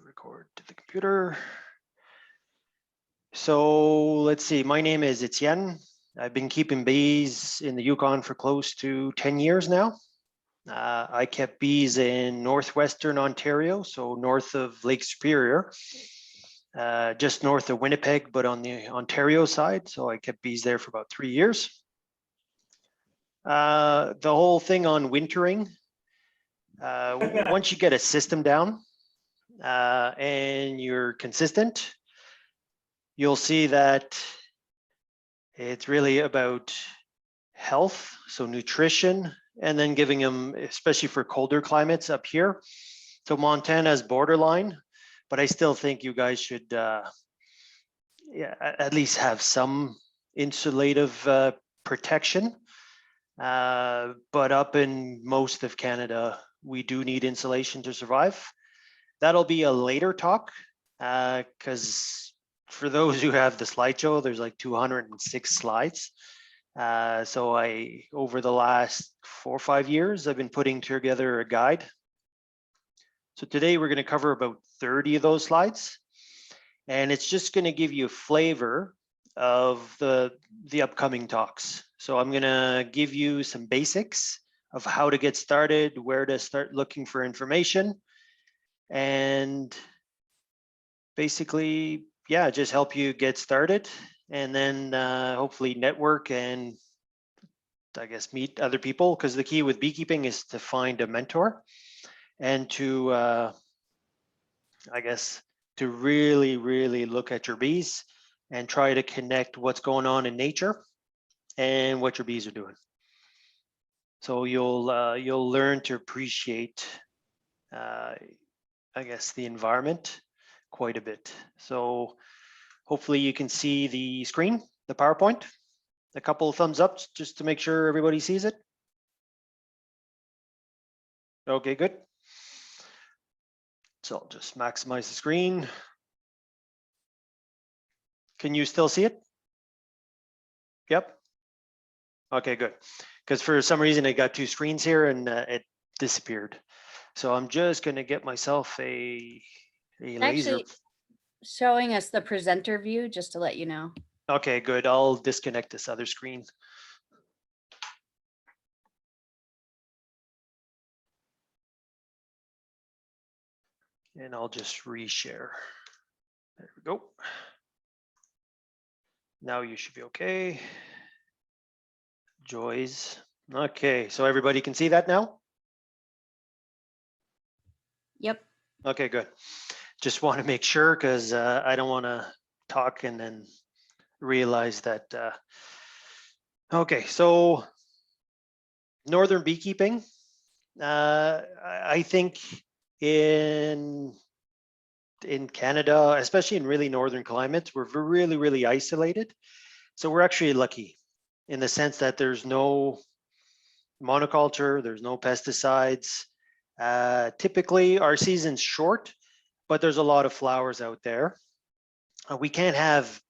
record to the computer. So let's see, my name is Etienne. I've been keeping bees in the Yukon for close to 10 years now. I kept bees in northwestern Ontario, so north of Lake Superior, just north of Winnipeg, but on the Ontario side. So I kept bees there for about 3 years. The whole thing on wintering, once you get a system down and you're consistent, you'll see that it's really about health, so nutrition, and then giving them, especially for colder climates up here. So Montana's borderline, but I still think you guys should at least have some insulative protection. But up in most of Canada, we do need insulation to survive. That'll be a later talk, because for those who have the slideshow, there's like 206 slides. So over the last 4 or 5 years, I've been putting together a guide. So today we're going to cover about 30 of those slides, and it's just going to give you a flavor of the upcoming talks. So I'm going to give you some basics of how to get started, where to start looking for information, and basically, yeah, just help you get started, and then hopefully network and I guess meet other people, because the key with beekeeping is to find a mentor and to I guess to really look at your bees and try to connect what's going on in nature and what your bees are doing. So you'll learn to appreciate I guess the environment quite a bit. So hopefully you can see the screen, the PowerPoint. A couple of thumbs up just to make sure everybody sees it. Okay, good. So I'll just maximize the screen. Can you still see it? Yep. Okay, good. Because for some reason I got 2 screens here and it disappeared. So I'm just going to get myself a laser. Actually showing us the presenter view, just to let you know. Okay, good. I'll disconnect this other screen. And I'll just reshare. There we go. Now you should be okay. Joys. Okay, so everybody can see that now? Yep. Okay, good. Just want to make sure, because I don't want to talk and then realize that. Okay, so Northern beekeeping. I think in Canada, especially in really northern climates, we're really isolated. So we're actually lucky in the sense that there's no monoculture, there's no pesticides. Typically our season's short, but there's a lot of flowers out there. We can't have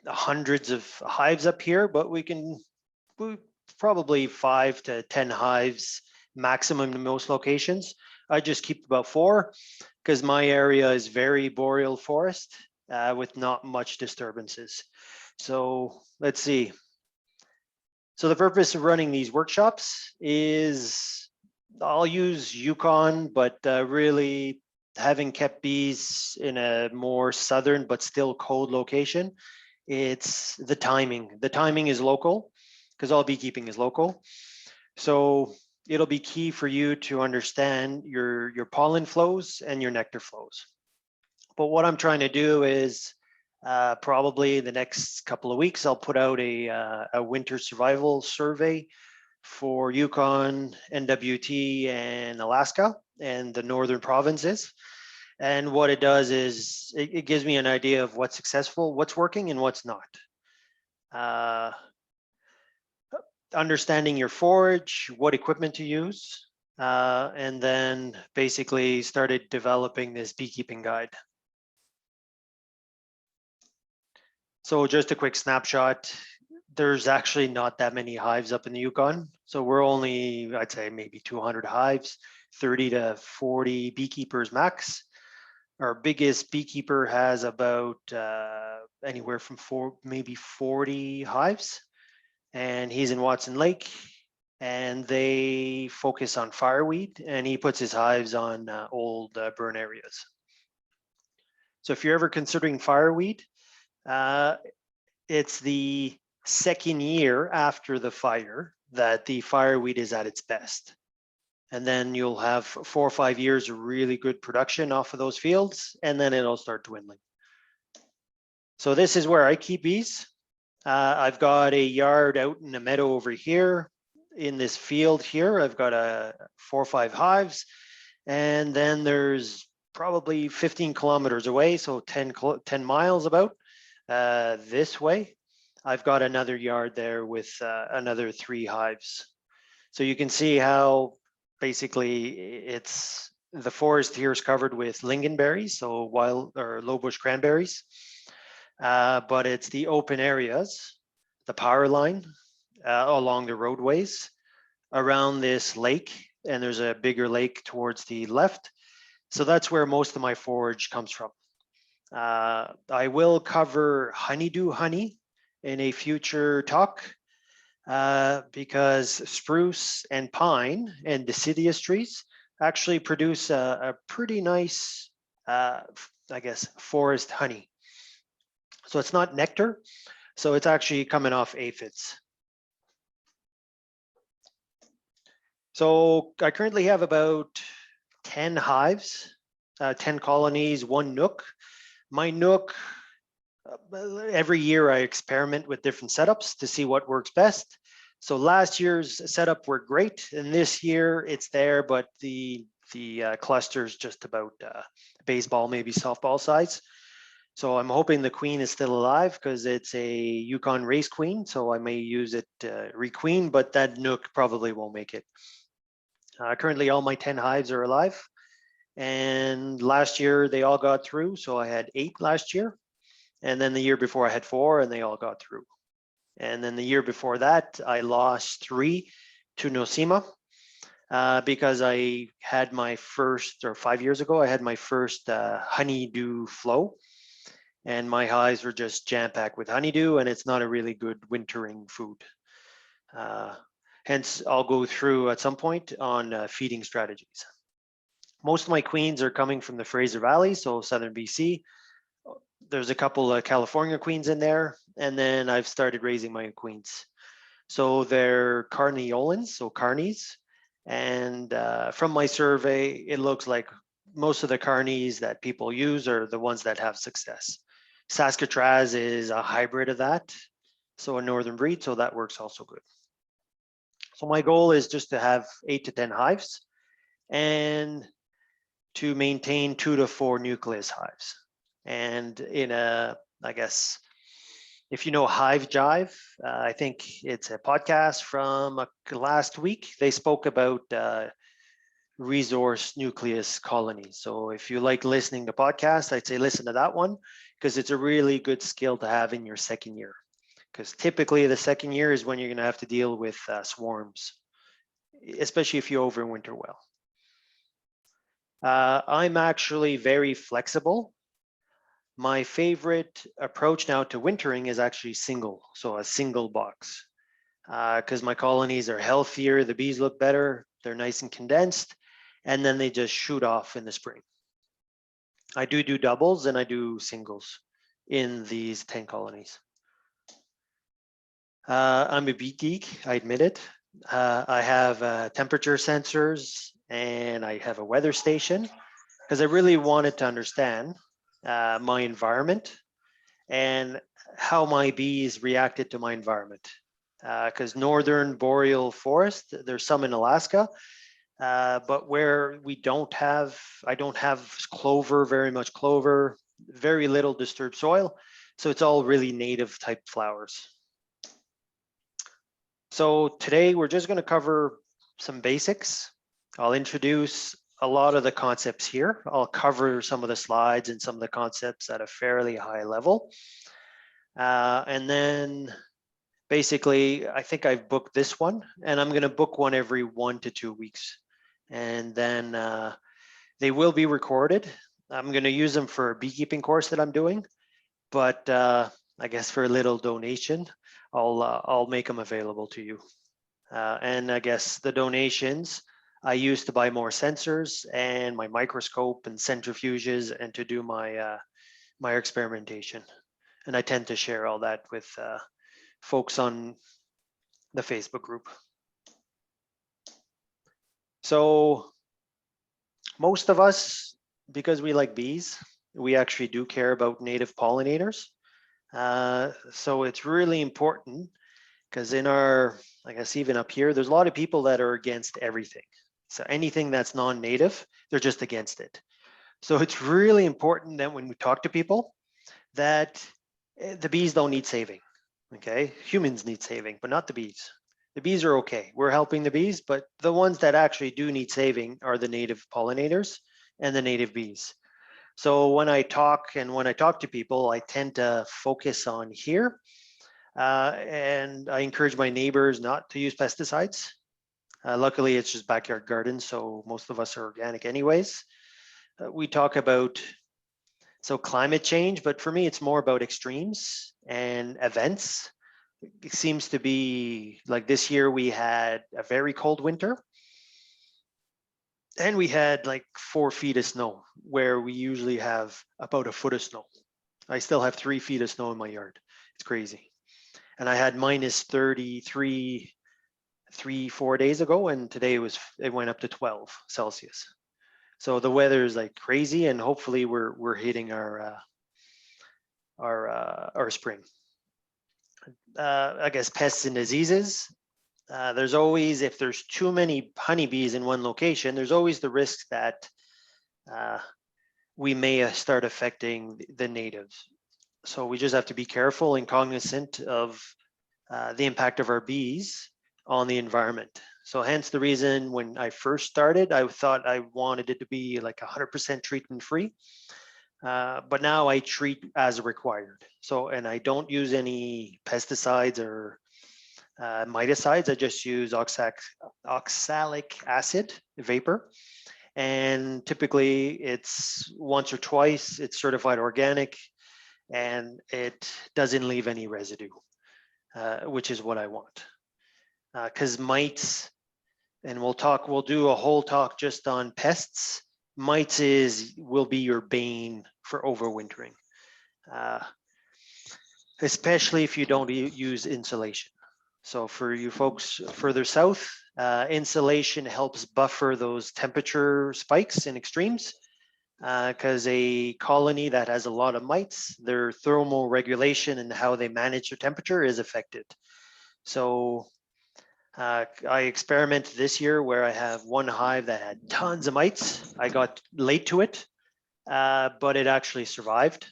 hundreds of hives up here, but we probably 5 to 10 hives maximum in most locations. I just keep about 4 because my area is very boreal forest with not much disturbances. So let's see. So the purpose of running these workshops is I'll use Yukon, but really having kept bees in a more southern but still cold location, it's the timing. The timing is local because all beekeeping is local. So it'll be key for you to understand your pollen flows and your nectar flows. But what I'm trying to do is probably the next couple of weeks, I'll put out a winter survival survey for Yukon, NWT, and Alaska, and the northern provinces. And what it does is it gives me an idea of what's successful, what's working, and what's not. Understanding your forage, what equipment to use, and then basically started developing this beekeeping guide. So just a quick snapshot. There's actually not that many hives up in the Yukon. So we're only, I'd say maybe 200 hives, 30 to 40 beekeepers max. Our biggest beekeeper has about anywhere from maybe 40 hives, and he's in Watson Lake, and they focus on fireweed, and he puts his hives on old burn areas. So if you're ever considering fireweed, it's the second year after the fire that the fireweed is at its best. And then you'll have 4 or 5 years of really good production off of those fields, and then it'll start dwindling. So this is where I keep bees. I've got a yard out in the meadow over here. In this field here, I've got 4 or 5 hives, and then there's probably 15 kilometers away, so 10 miles about this way, I've got another yard there with another 3 hives. So you can see how basically it's the forest here is covered with lingonberries, so wild or low bush cranberries, but it's the open areas, the power line along the roadways around this lake, and there's a bigger lake towards the left. So that's where most of my forage comes from. I will cover honeydew honey in a future talk because spruce and pine and deciduous trees actually produce a pretty nice, I guess, forest honey. So it's not nectar, so it's actually coming off aphids. So I currently have about 10 hives, 10 colonies, 1 nook. My nook, every year I experiment with different setups to see what works best. So last year's setup worked great, and this year it's there, but the cluster's just about baseball, maybe softball size. So I'm hoping the queen is still alive because it's a Yukon race queen, so I may use it requeen, but that nook probably won't make it. Currently all my 10 hives are alive, and last year they all got through, so I had 8 last year. And then the year before I had 4 and they all got through. And then the year before that, I lost 3 to Nosema because I had my first, or 5 years ago, I had my first honeydew flow. And my hives were just jam-packed with honeydew, and it's not a really good wintering food. Hence, I'll go through at some point on feeding strategies. Most of my queens are coming from the Fraser Valley, so southern BC. There's a couple of California queens in there, and then I've started raising my queens. So they're carniolans, so carnies. And from my survey, it looks like most of the carnies that people use are the ones that have success. Saskatraz is a hybrid of that, so a northern breed, so that works also good. So my goal is just to have 8 to 10 hives and to maintain 2 to 4 nucleus hives. And in I guess, if you know Hive Jive, I think it's a podcast from last week. They spoke about resource nucleus colonies. So if you like listening to podcasts, I'd say listen to that one because it's a really good skill to have in your second year. Because typically the second year is when you're going to have to deal with swarms, especially if you overwinter well. I'm actually very flexible. My favorite approach now to wintering is actually single, so a single box, because my colonies are healthier, the bees look better, they're nice and condensed, and then they just shoot off in the spring. I do doubles and I do singles in these 10 colonies. I'm a bee geek, I admit it. I have temperature sensors and I have a weather station because I really wanted to understand my environment and how my bees reacted to my environment. Because northern boreal forest, there's some in Alaska, but where we don't have, I don't have clover, very much clover, very little disturbed soil. So it's all really native type flowers. So today we're just going to cover some basics. I'll introduce a lot of the concepts here. I'll cover some of the slides and some of the concepts at a fairly high level. And then basically, I think I've booked this one, and I'm going to book one every 1 to 2 weeks. And then they will be recorded, I'm going to use them for a beekeeping course that I'm doing, but I guess for a little donation, I'll make them available to you. And I guess the donations I use to buy more sensors and my microscope and centrifuges and to do my my experimentation. And I tend to share all that with folks on the Facebook group. So most of us, because we like bees, we actually do care about native pollinators. So it's really important because in our, I guess even up here, there's a lot of people that are against everything. So anything that's non-native, they're just against it. So it's really important that when we talk to people that the bees don't need saving. Okay, humans need saving, but not the bees. The bees are okay. We're helping the bees, but the ones that actually do need saving are the native pollinators and the native bees. So when I talk to people, I tend to focus on here. And I encourage my neighbors not to use pesticides. Luckily, it's just backyard gardens, so most of us are organic anyways. We talk about climate change, but for me, it's more about extremes and events. It seems to be like this year we had a very cold winter and we had like 4 feet of snow where we usually have about a foot of snow. I still have 3 feet of snow in my yard. It's crazy. And I had minus 33 4 days ago, and today it went up to 12 Celsius. So the weather is like crazy, and hopefully we're hitting our spring. I guess pests and diseases. There's always, if there's too many honeybees in one location, there's always the risk that we may start affecting the natives. So we just have to be careful and cognizant of the impact of our bees on the environment. So hence the reason when I first started, I thought I wanted it to be like 100% treatment free. But now I treat as required. So, and I don't use any pesticides or miticides. I just use oxalic acid vapor. And typically it's once or twice, it's certified organic and it doesn't leave any residue, which is what I want. Because mites, and we'll do a whole talk just on pests. Mites will be your bane for overwintering, especially if you don't use insulation. So for you folks further south, insulation helps buffer those temperature spikes and extremes because a colony that has a lot of mites, their thermal regulation and how they manage their temperature is affected. So I experimented this year where I have one hive that had tons of mites. I got late to it, but it actually survived.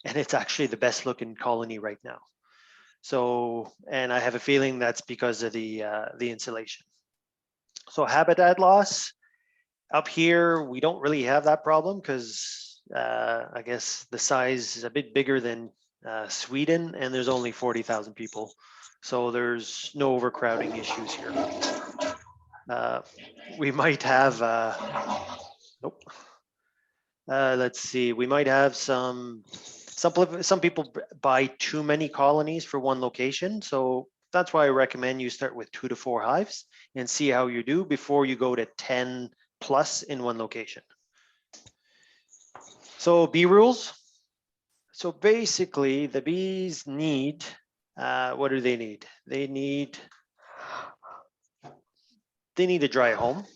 And it's actually the best looking colony right now. So, and I have a feeling that's because of the insulation. So habitat loss, up here, we don't really have that problem because I guess the size is a bit bigger than Sweden and there's only 40,000 people. So there's no overcrowding issues here. We might have, nope. Let's see, we might have some people buy too many colonies for one location. So that's why I recommend you start with 2 to 4 hives and see how you do before you go to 10 plus in one location. So bee rules. So basically the bees need, what do they need? They need a dry home.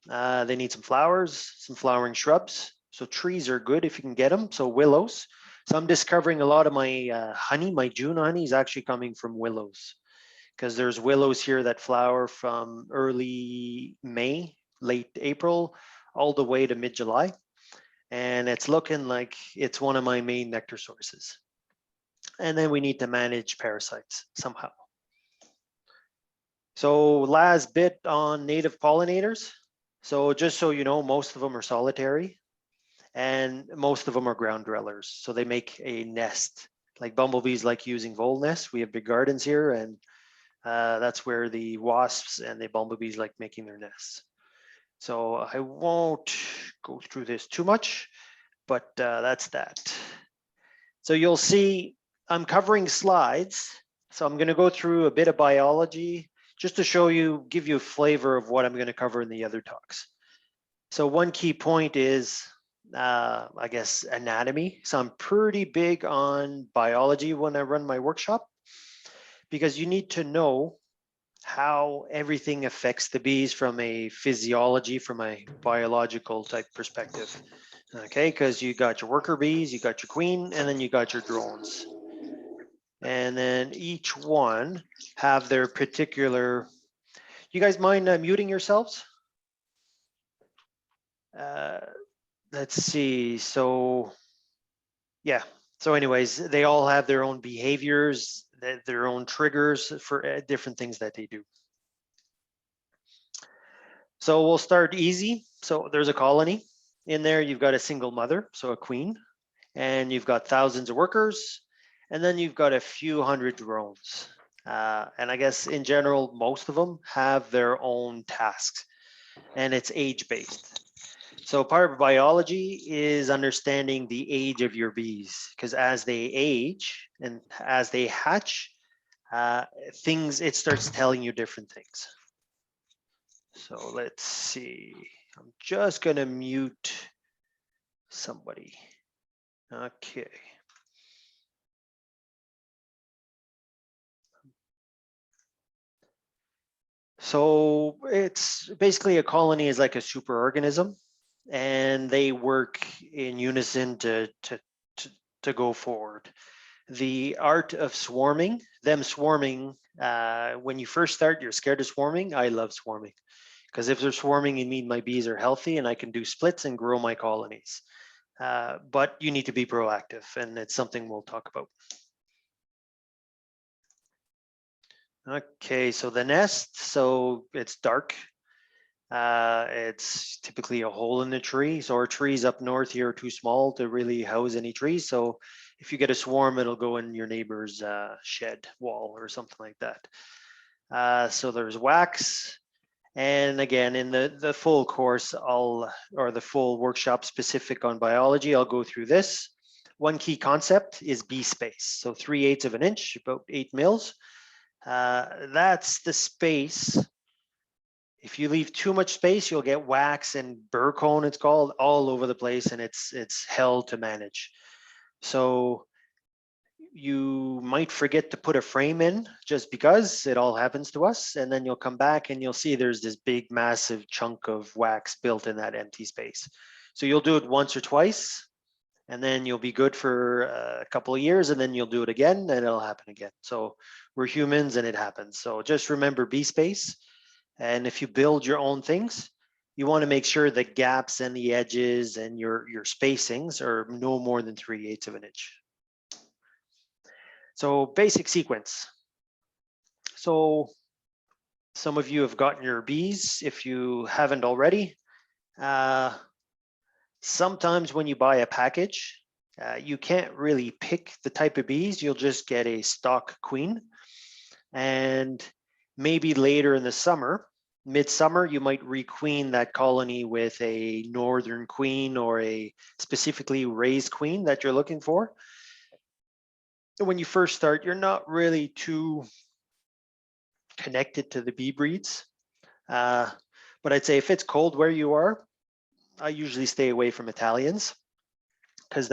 They need some flowers, some flowering shrubs. So trees are good if you can get them. So willows. So I'm discovering a lot of my honey, my June honey is actually coming from willows because there's willows here that flower from early May, late April, all the way to mid-July. And it's looking like it's one of my main nectar sources. And then we need to manage parasites somehow. So last bit on native pollinators. So just so you know, most of them are solitary and most of them are ground dwellers. So they make a nest. Like bumblebees like using vole nests. We have big gardens here and that's where the wasps and the bumblebees like making their nests. So I won't go through this too much, but that's that. So you'll see I'm covering slides. So I'm going to go through a bit of biology just to show you, give you a flavor of what I'm going to cover in the other talks. So one key point is, I guess, anatomy. So I'm pretty big on biology when I run my workshop, because you need to know how everything affects the bees from a physiology, from a biological type perspective. Okay, because you got your worker bees, you got your queen, and then you got your drones. And then each one have their particular, you guys mind muting yourselves? Let's see, so yeah. So anyways, they all have their own behaviors, their own triggers for different things that they do. So we'll start easy. So there's a colony. In there, you've got a single mother, so a queen, and you've got thousands of workers, and then you've got a few hundred drones. And I guess in general, most of them have their own tasks, and it's age-based. So part of biology is understanding the age of your bees, because as they age and as they hatch, it starts telling you different things. So let's see, I'm just gonna mute somebody. Okay. So it's basically, a colony is like a superorganism, and they work in unison to go forward. The art of swarming, them swarming, when you first start, you're scared of swarming. I love swarming, because if they're swarming, it means my bees are healthy and I can do splits and grow my colonies. But you need to be proactive, and it's something we'll talk about. Okay, so the nest, so it's dark. It's typically a hole in the tree. So our trees up north here are too small to really house any trees. So if you get a swarm, it'll go in your neighbor's shed wall or something like that. So there's wax. And again, in the full course, or the full workshop specific on biology, I'll go through this. One key concept is bee space. So 3/8 of an inch, about 8 mils. That's the space. If you leave too much space, you'll get wax and burr cone, it's called, all over the place, and it's hell to manage. So you might forget to put a frame in, just because it all happens to us, and then you'll come back and you'll see there's this big massive chunk of wax built in that empty space. So you'll do it once or twice, and then you'll be good for a couple of years, and then you'll do it again and it'll happen again. So we're humans and it happens. So just remember bee space. And if you build your own things, you want to make sure the gaps and the edges and your spacings are no more than 3/8 of an inch. So basic sequence. So some of you have gotten your bees. If you haven't already, sometimes when you buy a package, you can't really pick the type of bees. You'll just get a stock queen. And maybe later in the summer, midsummer, you might requeen that colony with a northern queen or a specifically raised queen that you're looking for. When you first start, you're not really too connected to the bee breeds. But I'd say if it's cold where you are, I usually stay away from Italians, because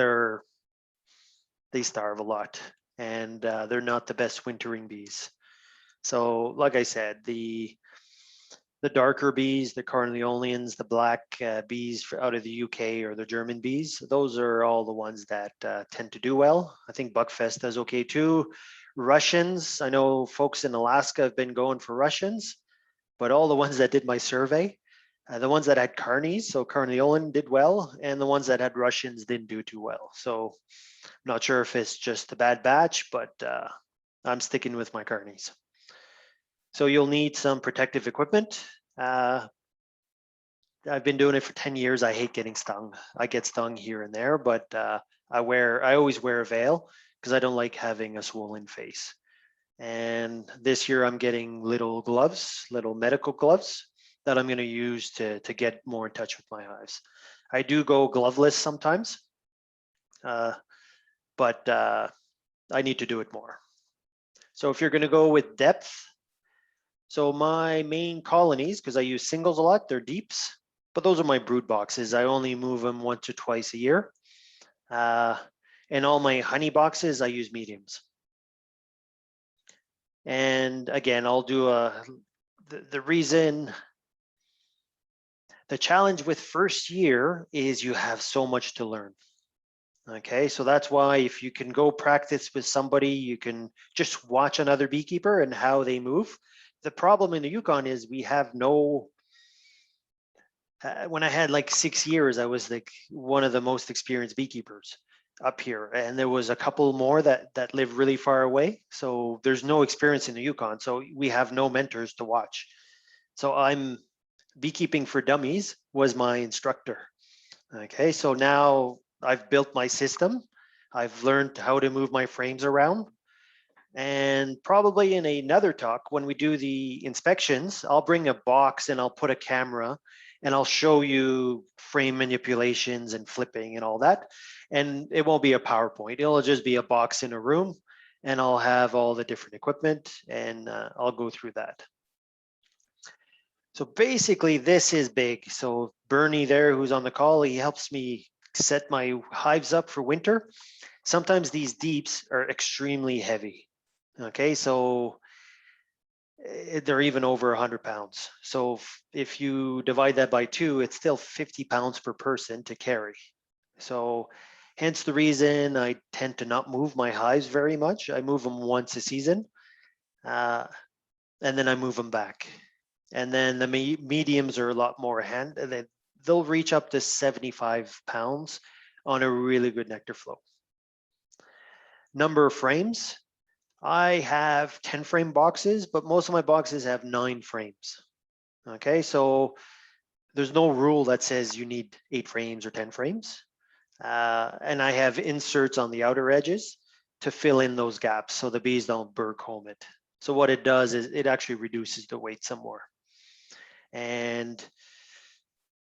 they starve a lot, and they're not the best wintering bees. So like I said, the darker bees, the Cornelians, the black bees out of the UK, or the German bees, those are all the ones that tend to do well. I think Buckfest does okay too. Russians, I know folks in Alaska have been going for Russians, but all the ones that did my survey, the ones that had carnies, so Cornelian, did well, and the ones that had Russians didn't do too well. So I'm not sure if it's just a bad batch, but I'm sticking with my carnies. So you'll need some protective equipment. I've been doing it for 10 years. I hate getting stung. I get stung here and there, but I always wear a veil, because I don't like having a swollen face. And this year I'm getting little gloves, little medical gloves that I'm going to use to get more in touch with my hives. I do go gloveless sometimes, but I need to do it more. So if you're going to go with depth, so my main colonies, because I use singles a lot, they're deeps, but those are my brood boxes. I only move them once or twice a year. And all my honey boxes, I use mediums. And again, I'll do the reason, the challenge with first year is you have so much to learn. Okay, so that's why if you can go practice with somebody, you can just watch another beekeeper and how they move. The problem in the Yukon is we have no, when I had like 6 years, I was like one of the most experienced beekeepers up here. And there was a couple more that live really far away. So there's no experience in the Yukon. So we have no mentors to watch. So I'm Beekeeping for Dummies was my instructor. Okay, so now I've built my system. I've learned how to move my frames around. And probably in another talk, when we do the inspections, I'll bring a box and I'll put a camera and I'll show you frame manipulations and flipping and all that. And it won't be a PowerPoint. It'll just be a box in a room and I'll have all the different equipment and I'll go through that. So basically this is big. So Bernie there, who's on the call, he helps me set my hives up for winter. Sometimes these deeps are extremely heavy. Okay, so they're even over 100 pounds. So if you divide that by 2, it's still 50 pounds per person to carry. So hence the reason I tend to not move my hives very much. I move them once a season and then I move them back. And then the mediums are a lot more they'll reach up to 75 pounds on a really good nectar flow. Number of frames, I have 10 frame boxes, but most of my boxes have 9 frames. Okay, so there's no rule that says you need 8 frames or 10 frames. And I have inserts on the outer edges to fill in those gaps so the bees don't burr comb it. So what it does is it actually reduces the weight some more. And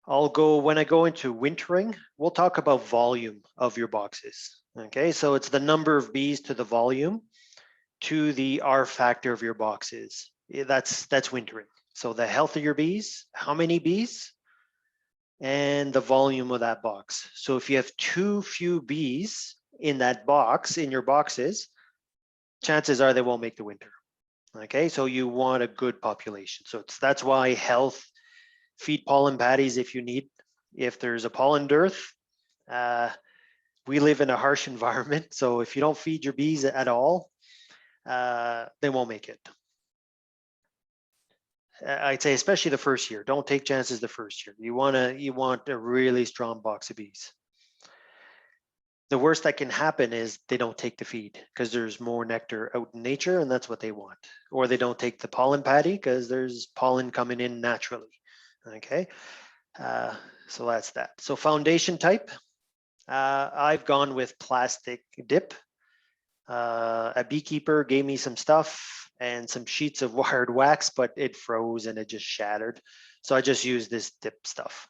when I go into wintering, we'll talk about volume of your boxes. Okay, so it's the number of bees to the volume to the R factor of your boxes. That's wintering. So the health of your bees, how many bees, and the volume of that box. So if you have too few bees in that box, in your boxes, chances are they won't make the winter. Okay, so you want a good population. So that's why health, feed pollen patties if you need. If there's a pollen dearth, we live in a harsh environment. So if you don't feed your bees at all, they won't make it. I'd say especially the first year. Don't take chances the first year. You want a really strong box of bees. The worst that can happen is they don't take the feed because there's more nectar out in nature and that's what they want. Or they don't take the pollen patty because there's pollen coming in naturally. Okay, so that's that. So foundation type, I've gone with plastic dip. A beekeeper gave me some stuff and some sheets of wired wax, but it froze and it just shattered. So I just used this dip stuff.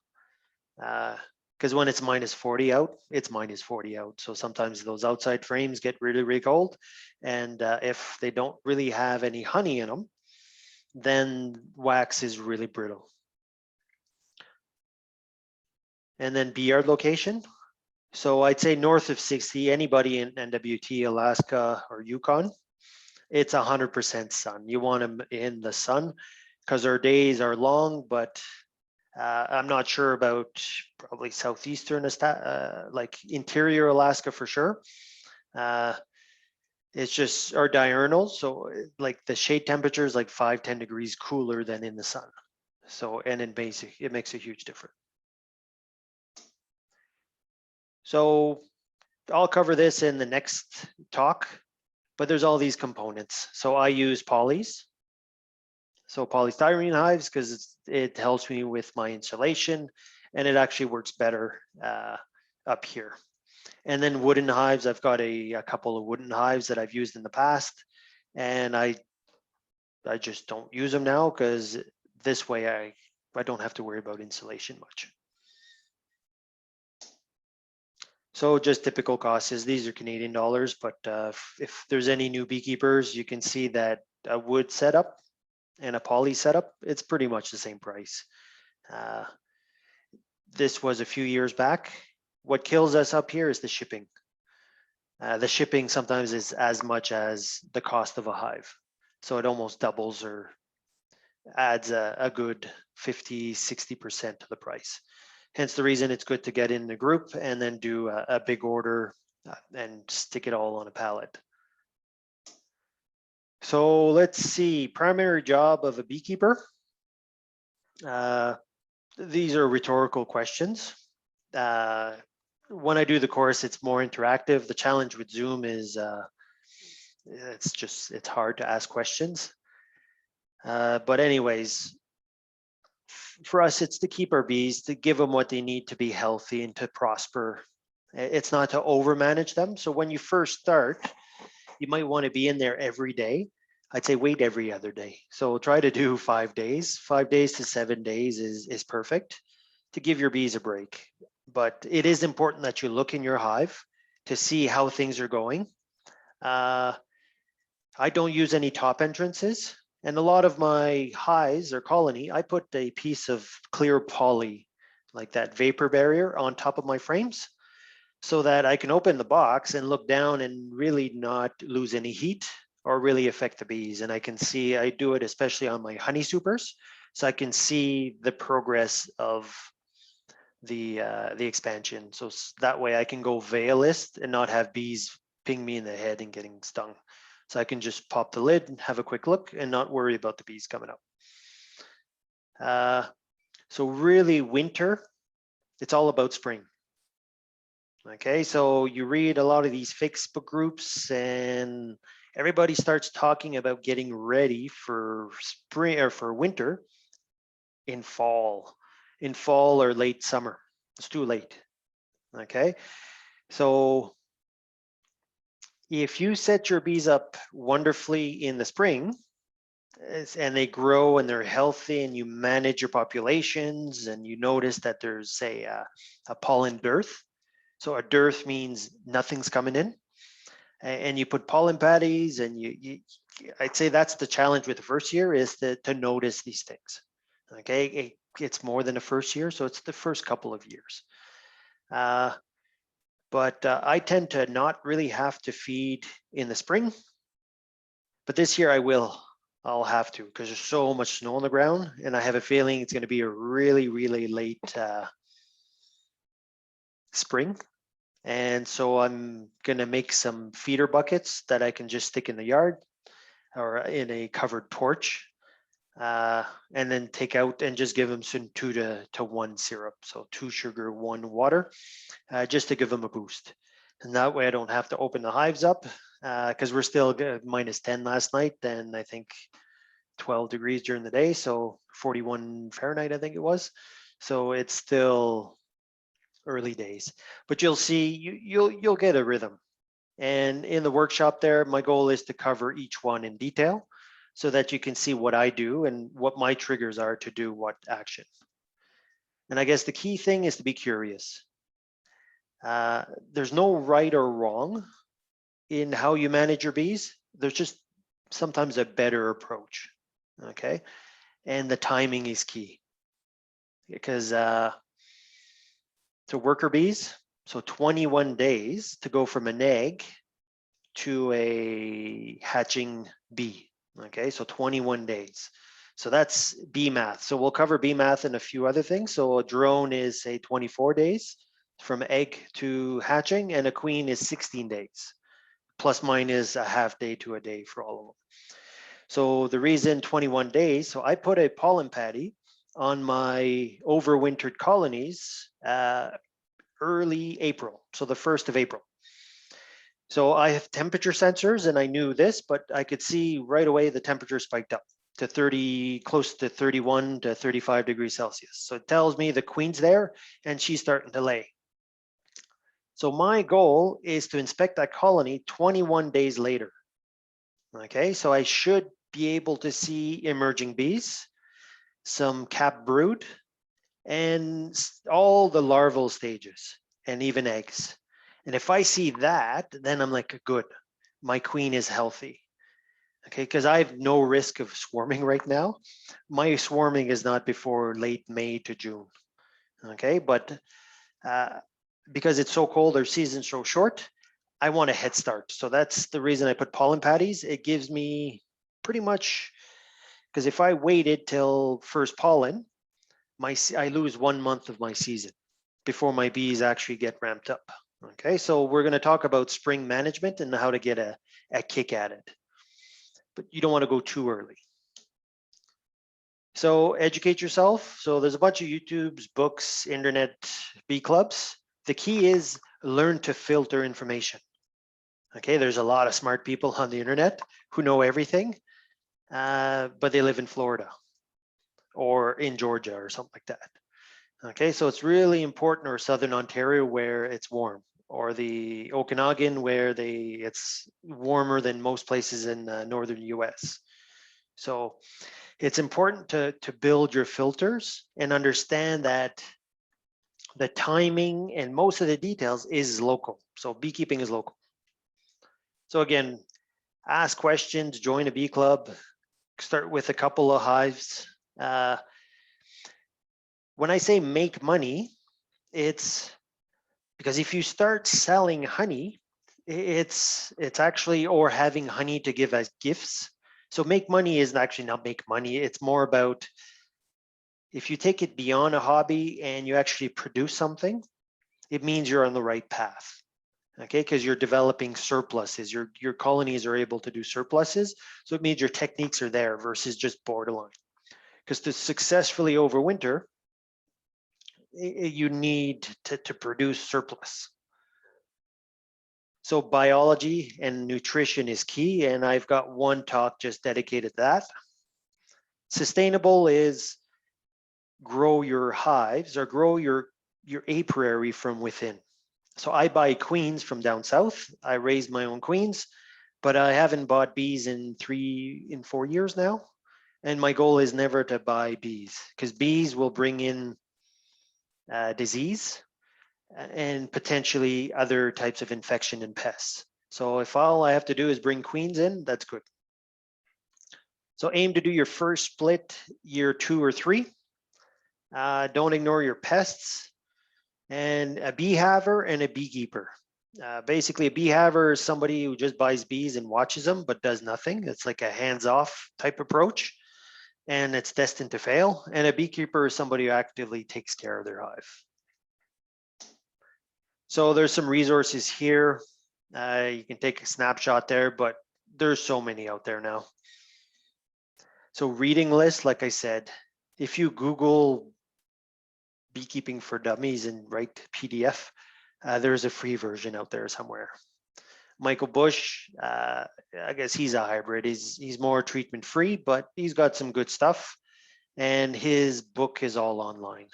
Because when it's minus 40 out, it's minus 40 out. So sometimes those outside frames get really, really cold. And if they don't really have any honey in them, then wax is really brittle. And then bee yard location. So I'd say north of 60, anybody in NWT, Alaska, or Yukon, it's 100% sun. You want them in the sun because our days are long, but I'm not sure about probably southeastern, like interior Alaska for sure. It's just our diurnals. So like the shade temperature is like 5-10 degrees cooler than in the sun. So, and in basic, it makes a huge difference. So I'll cover this in the next talk, but there's all these components. So I use polys. So polystyrene hives because it helps me with my insulation and it actually works better up here. And then wooden hives, I've got a couple of wooden hives that I've used in the past and I just don't use them now because this way I don't have to worry about insulation much. So just typical costs is these are Canadian dollars, but if there's any new beekeepers, you can see that a wood setup and a poly setup, it's pretty much the same price. Uh, this was a few years back. What kills us up here is the shipping. The shipping sometimes is as much as the cost of a hive. So it almost doubles or adds a good 50, 60% to the price. Hence the reason it's good to get in the group and then do a big order and stick it all on a pallet. So let's see, primary job of a beekeeper. These are rhetorical questions. When I do the course, it's more interactive. The challenge with Zoom is it's hard to ask questions. But anyways, for us, it's to keep our bees, to give them what they need to be healthy and to prosper. It's not to overmanage them. So when you first start, you might want to be in there every day. I'd say wait every other day. So try to do 5 days. 5 days to 7 days is perfect to give your bees a break. But it is important that you look in your hive to see how things are going. I don't use any top entrances. And a lot of my hives or colony, I put a piece of clear poly, like that vapor barrier on top of my frames so that I can open the box and look down and really not lose any heat or really affect the bees. And I can see, I do it especially on my honey supers, so I can see the progress of the expansion. So that way I can go veilless and not have bees ping me in the head and getting stung. So I can just pop the lid and have a quick look and not worry about the bees coming up. So really winter, it's all about spring. Okay, so you read a lot of these Facebook groups and everybody starts talking about getting ready for spring or for winter in fall or late summer. It's too late. Okay, so if you set your bees up wonderfully in the spring and they grow and they're healthy and you manage your populations and you notice that there's say a pollen dearth. So a dearth means nothing's coming in, and you put pollen patties and I'd say that's the challenge with the first year is to notice these things. Okay, it's more than the first year, so it's the first couple of years. But I tend to not really have to feed in the spring, but this year I'll have to because there's so much snow on the ground and I have a feeling it's going to be a really, really late spring. And so I'm going to make some feeder buckets that I can just stick in the yard or in a covered porch and then take out and just give them some 2 to 1 syrup. So 2 sugar, 1 water, just to give them a boost. And that way I don't have to open the hives up because we're still minus 10 last night and I think 12 degrees during the day. So 41 Fahrenheit, I think it was. So it's still early days, but you'll see you'll get a rhythm. And in the workshop there, my goal is to cover each one in detail so that you can see what I do and what my triggers are to do what action. And I guess the key thing is to be curious. There's no right or wrong in how you manage your bees. There's just sometimes a better approach. Okay. And the timing is key because to worker bees, so 21 days to go from an egg to a hatching bee. Okay, so 21 days. So that's bee math. So we'll cover bee math and a few other things. So a drone is say 24 days from egg to hatching, and a queen is 16 days. Plus minus a half day to a day for all of them. So the reason 21 days, so I put a pollen patty on my overwintered colonies early April, so the 1st of April. So I have temperature sensors and I knew this, but I could see right away the temperature spiked up to 30, close to 31 to 35 degrees Celsius. So it tells me the queen's there and she's starting to lay. So my goal is to inspect that colony 21 days later. Okay, so I should be able to see emerging bees, some capped brood, and all the larval stages and even eggs. And if I see that, then I'm like, good, my queen is healthy. Okay, because I have no risk of swarming right now. My swarming is not before late May to June. Okay, but because it's so cold, our season's so short, I want a head start. So that's the reason I put pollen patties. It gives me pretty much, because if I waited till first pollen, I lose 1 month of my season before my bees actually get ramped up. Okay, so we're going to talk about spring management and how to get a kick at it. But you don't want to go too early. So educate yourself. So there's a bunch of YouTubes, books, internet, bee clubs. The key is learn to filter information. Okay, there's a lot of smart people on the internet who know everything, but they live in Florida or in Georgia or something like that. Okay, so it's really important, or Southern Ontario where it's warm, or the Okanagan where it's warmer than most places in northern US. So it's important to build your filters and understand that the timing and most of the details is local. So beekeeping is local. So again, ask questions, join a bee club, start with a couple of hives. When I say make money, it's because if you start selling honey, it's actually, or having honey to give as gifts. So make money is actually not make money. It's more about if you take it beyond a hobby and you actually produce something, it means you're on the right path. Okay, because you're developing surpluses. Your colonies are able to do surpluses. So it means your techniques are there versus just borderline. Because to successfully overwinter, you need to produce surplus. So biology and nutrition is key, and I've got one talk just dedicated to that. Sustainable is grow your hives or grow your apiary from within. So I buy queens from down south. I raise my own queens, but I haven't bought bees in 4 years now. And my goal is never to buy bees, because bees will bring in disease and potentially other types of infection and pests. So if all I have to do is bring queens in, that's good. So aim to do your first split year 2 or 3. Don't ignore your pests, and a beehaver and a beekeeper. Basically, a beehaver is somebody who just buys bees and watches them but does nothing. It's like a hands-off type approach, and it's destined to fail. And a beekeeper is somebody who actively takes care of their hive. So there's some resources here. You can take a snapshot there, but there's so many out there now. So reading list, like I said, if you Google beekeeping for dummies and write PDF, there's a free version out there somewhere. Michael Bush, I guess he's a hybrid. He's more treatment free, but he's got some good stuff, and his book is all online.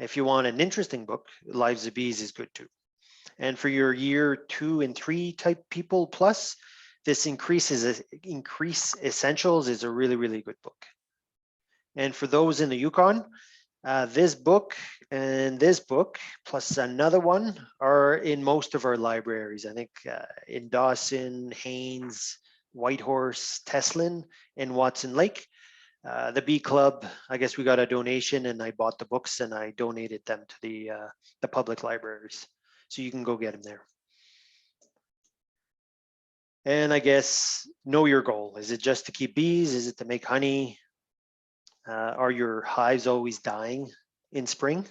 If you want an interesting book, Lives of Bees is good too. And for your year 2 and 3 type people plus, this Increase Essentials is a really, really good book. And for those in the Yukon, this book and this book, plus another one, are in most of our libraries. I think in Dawson, Haines, Whitehorse, Teslin, and Watson Lake. The Bee Club, I guess we got a donation and I bought the books and I donated them to the public libraries. So you can go get them there. And I guess know your goal. Is it just to keep bees? Is it to make honey? Are your hives always dying in spring?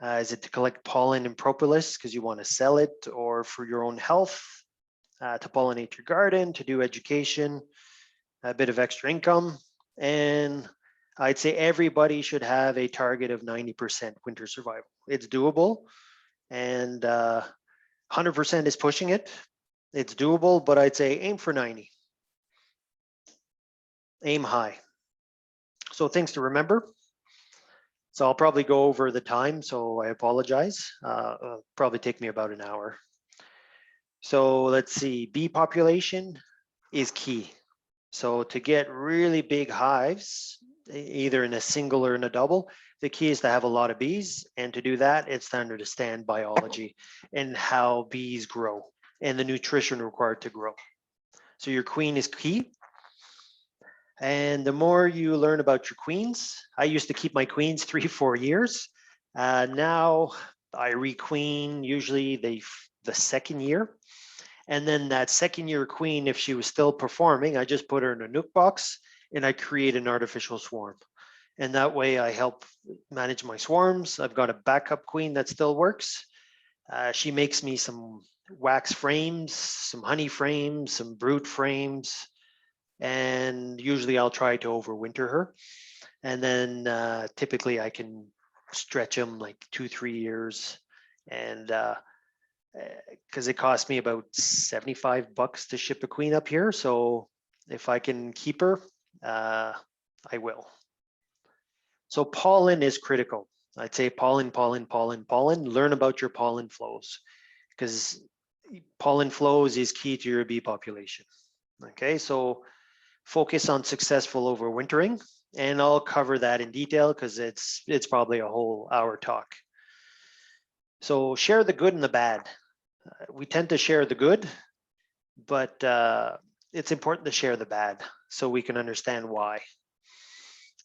Is it to collect pollen and propolis because you want to sell it, or for your own health, to pollinate your garden, to do education, a bit of extra income? And I'd say everybody should have a target of 90% winter survival. It's doable, and 100% is pushing it. It's doable, but I'd say aim for 90. Aim high. So things to remember. So I'll probably go over the time, so I apologize. Probably take me about an hour. So let's see, bee population is key. So to get really big hives, either in a single or in a double, The key is to have a lot of bees. And to do that, it's to understand biology and how bees grow and the nutrition required to grow. So your queen is key. And the more you learn about your queens, I used to keep my queens 3-4 years. Now I requeen usually the second year. And then that second year queen, if she was still performing, I just put her in a nuke box and I create an artificial swarm. And that way I help manage my swarms. I've got a backup queen that still works. She makes me some wax frames, some honey frames, some brood frames, and usually I'll try to overwinter her. And then typically I can stretch them like 2-3 years, and because it costs me about $75 to ship a queen up here. So if I can keep her, I will. So pollen is critical. I'd say pollen, pollen, pollen, pollen. Learn about your pollen flows, because pollen flows is key to your bee population. Okay, so focus on successful overwintering, and I'll cover that in detail because it's probably a whole hour talk. So share the good and the bad. We tend to share the good, but it's important to share the bad so we can understand why.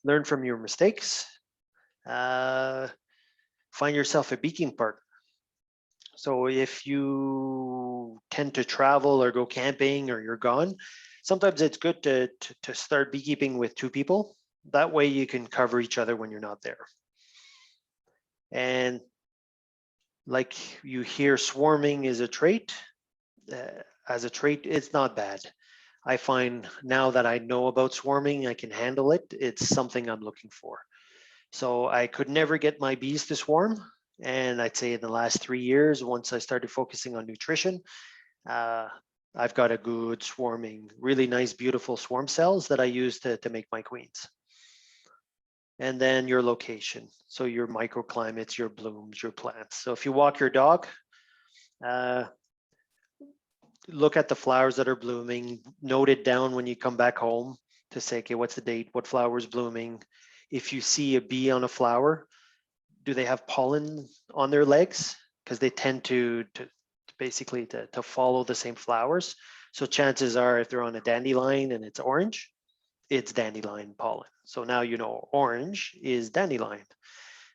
Learn from your mistakes. Find yourself a beekeeping partner. So if you tend to travel or go camping or you're gone, sometimes it's good to start beekeeping with 2 people. That way you can cover each other when you're not there. And like you hear, swarming is a trait. As a trait, it's not bad. I find now that I know about swarming, I can handle it. It's something I'm looking for. So I could never get my bees to swarm. And I'd say in the last 3 years, once I started focusing on nutrition, I've got a good swarming, really nice, beautiful swarm cells that I use to make my queens. And then your location. So your microclimates, your blooms, your plants. So if you walk your dog, look at the flowers that are blooming, note it down when you come back home to say, okay, what's the date? What flower is blooming? If you see a bee on a flower, do they have pollen on their legs? Because they tend to basically to follow the same flowers. So chances are if they're on a dandelion and it's orange, it's dandelion pollen. So now you know orange is dandelion.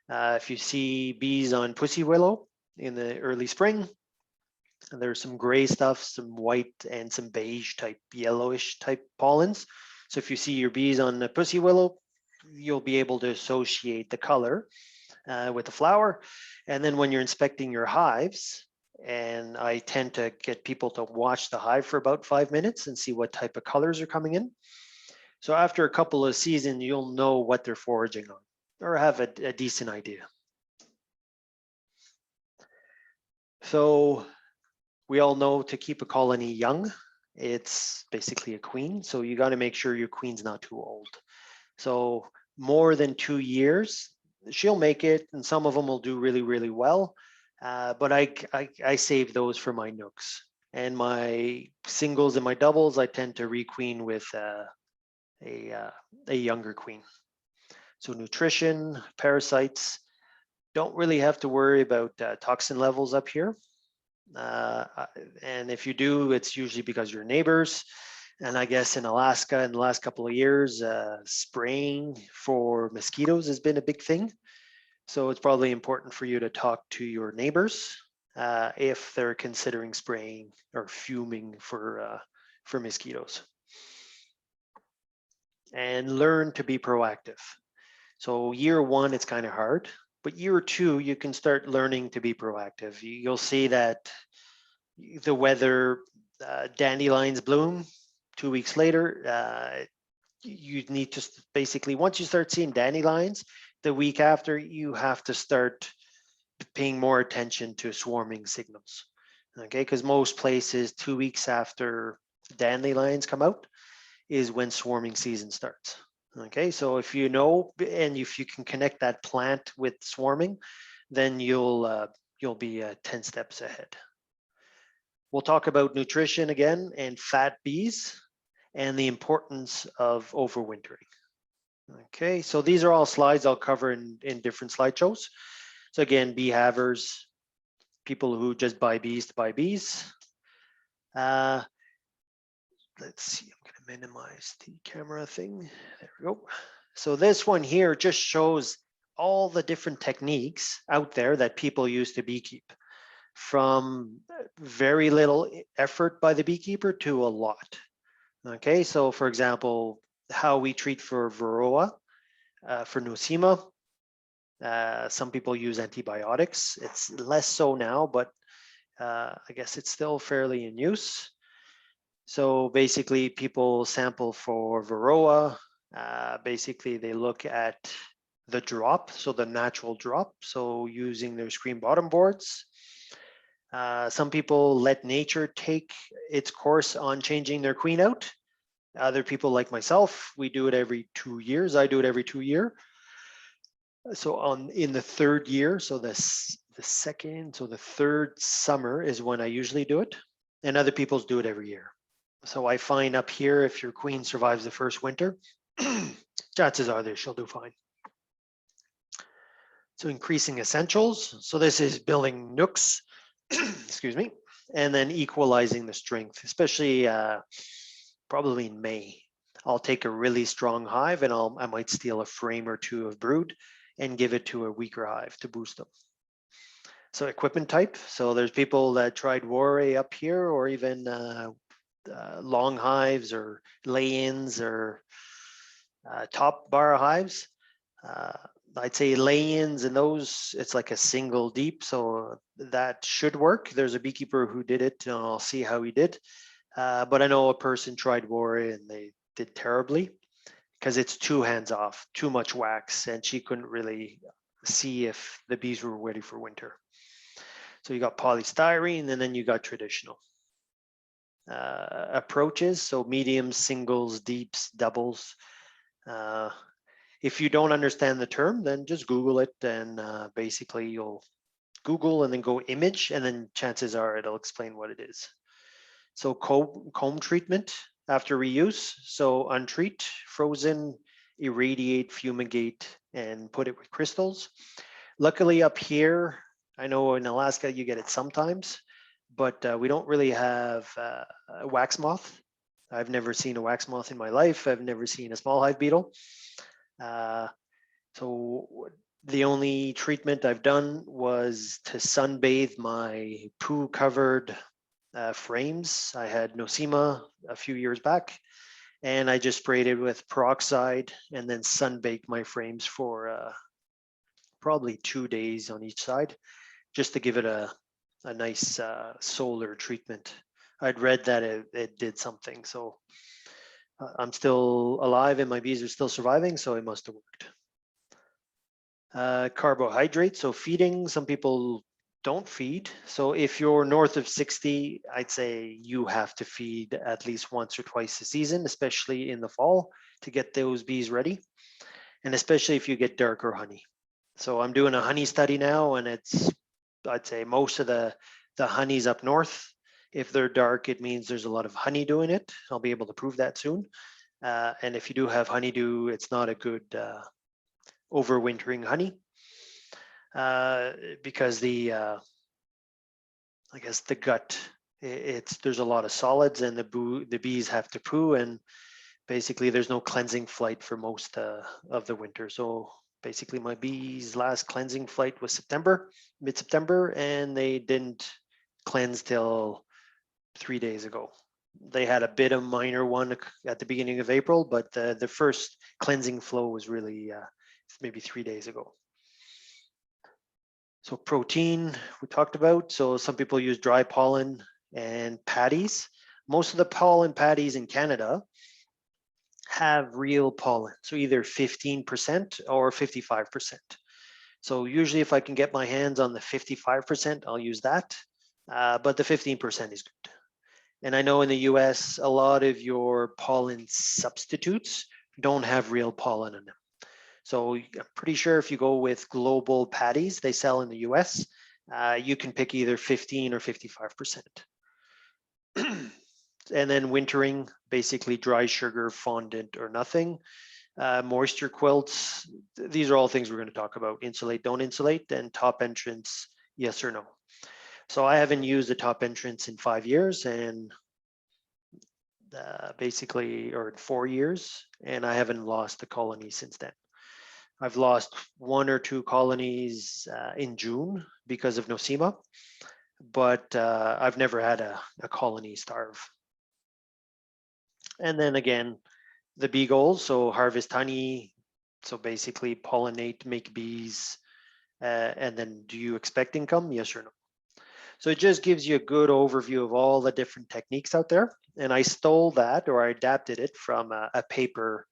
If you see bees on pussy willow in the early spring, and there's some gray stuff, some white and some beige type, yellowish type pollens. So if you see your bees on the pussy willow, you'll be able to associate the color with the flower. And then when you're inspecting your hives, and I tend to get people to watch the hive for about 5 minutes and see what type of colors are coming in. So after a couple of seasons, you'll know what they're foraging on or have a decent idea. So we all know to keep a colony young, it's basically a queen. So you got to make sure your queen's not too old. So more than 2 years, she'll make it, and some of them will do really, really well. But I save those for my nooks. And my singles and my doubles, I tend to requeen with a younger queen. So nutrition, parasites, don't really have to worry about toxin levels up here. And if you do, it's usually because you're neighbors. And I guess in Alaska in the last couple of years, spraying for mosquitoes has been a big thing. So it's probably important for you to talk to your neighbors if they're considering spraying or fuming for mosquitoes. And learn to be proactive. So year 1, it's kind of hard, but year 2, you can start learning to be proactive. You'll see that the weather, dandelions bloom. 2 weeks later, you need to basically, once you start seeing dandelions, the week after, you have to start paying more attention to swarming signals. Okay, because most places 2 weeks after dandelions come out is when swarming season starts. Okay, so if you know, and if you can connect that plant with swarming, then you'll be 10 steps ahead. We'll talk about nutrition again and fat bees and the importance of overwintering. Okay, so these are all slides I'll cover in different slideshows. So again, bee havers, people who just buy bees to buy bees. Let's see, I'm going to minimize the camera thing. There we go. So this one here just shows all the different techniques out there that people use to beekeep, from very little effort by the beekeeper to a lot. Okay, so for example, how we treat for varroa, for nosema. Some people use antibiotics. It's less so now, but I guess it's still fairly in use. So basically, people sample for varroa. Basically, they look at the drop, so the natural drop, so using their screen bottom boards. Some people let nature take its course on changing their queen out. Other people like myself, we do it every 2 years. I do it every 2 years. So in the third year, so the third summer is when I usually do it, and other people's do it every year. So I find up here, if your queen survives the first winter, chances are that she'll do fine. So increasing essentials. So this is building nooks, excuse me, and then equalizing the strength, especially probably in May. I'll take a really strong hive and I might steal a frame or two of brood and give it to a weaker hive to boost them. So equipment type. So there's people that tried Warray up here, or even long hives or lay-ins or top bar hives. I'd say lay-ins and those, it's like a single deep, so that should work. There's a beekeeper who did it, and I'll see how he did. But I know a person tried Warray and they did terribly because it's too hands off, too much wax, and she couldn't really see if the bees were ready for winter. So you got polystyrene, and then you got traditional approaches. So mediums, singles, deeps, doubles. If you don't understand the term, then just Google it, and basically you'll Google and then go image, and then chances are it'll explain what it is. So comb treatment after reuse. So untreat, frozen, irradiate, fumigate, and put it with crystals. Luckily up here, I know in Alaska you get it sometimes, but we don't really have a wax moth. I've never seen a wax moth in my life. I've never seen a small hive beetle. So the only treatment I've done was to sunbathe my poo covered frames. I had nosema a few years back, and I just sprayed it with peroxide and then sunbaked my frames for probably 2 days on each side, just to give it a nice solar treatment. I'd read that it did something, so I'm still alive and my bees are still surviving, so it must have worked. Carbohydrates, so feeding, some people don't feed. So if you're north of 60, I'd say you have to feed at least once or twice a season, especially in the fall, to get those bees ready. And especially if you get darker honey. So I'm doing a honey study now, and I'd say most of the honeys up north, if they're dark, it means there's a lot of honey doing it. I'll be able to prove that soon. And if you do have honeydew, it's not a good overwintering honey, because I guess the gut, there's a lot of solids, and the bees have to poo, and basically there's no cleansing flight for most of the winter. So basically my bees' last cleansing flight was mid-September, and they didn't cleanse till 3 days ago. They had a bit of minor one at the beginning of April, but the first cleansing flow was really maybe 3 days ago. So protein we talked about. So some people use dry pollen and patties. Most of the pollen patties in Canada have real pollen, so either 15% or 55%. So usually if I can get my hands on the 55%, I'll use that, but the 15% is good. And I know in the US, a lot of your pollen substitutes don't have real pollen in them. So I'm pretty sure if you go with global patties they sell in the US, you can pick either 15 or 55%. And then wintering, basically dry sugar, fondant, or nothing. moisture quilts. These are all things we're going to talk about. Insulate, don't insulate, and top entrance, yes or no. So I haven't used the top entrance in 5 years and basically, or 4 years, and I haven't lost a colony since then. I've lost 1 or 2 colonies in June because of nosema, but I've never had a colony starve. And then again, the bee goals, so harvest honey, so basically pollinate, make bees, and then do you expect income, yes or no? So it just gives you a good overview of all the different techniques out there. And I stole that, or I adapted it from a paper,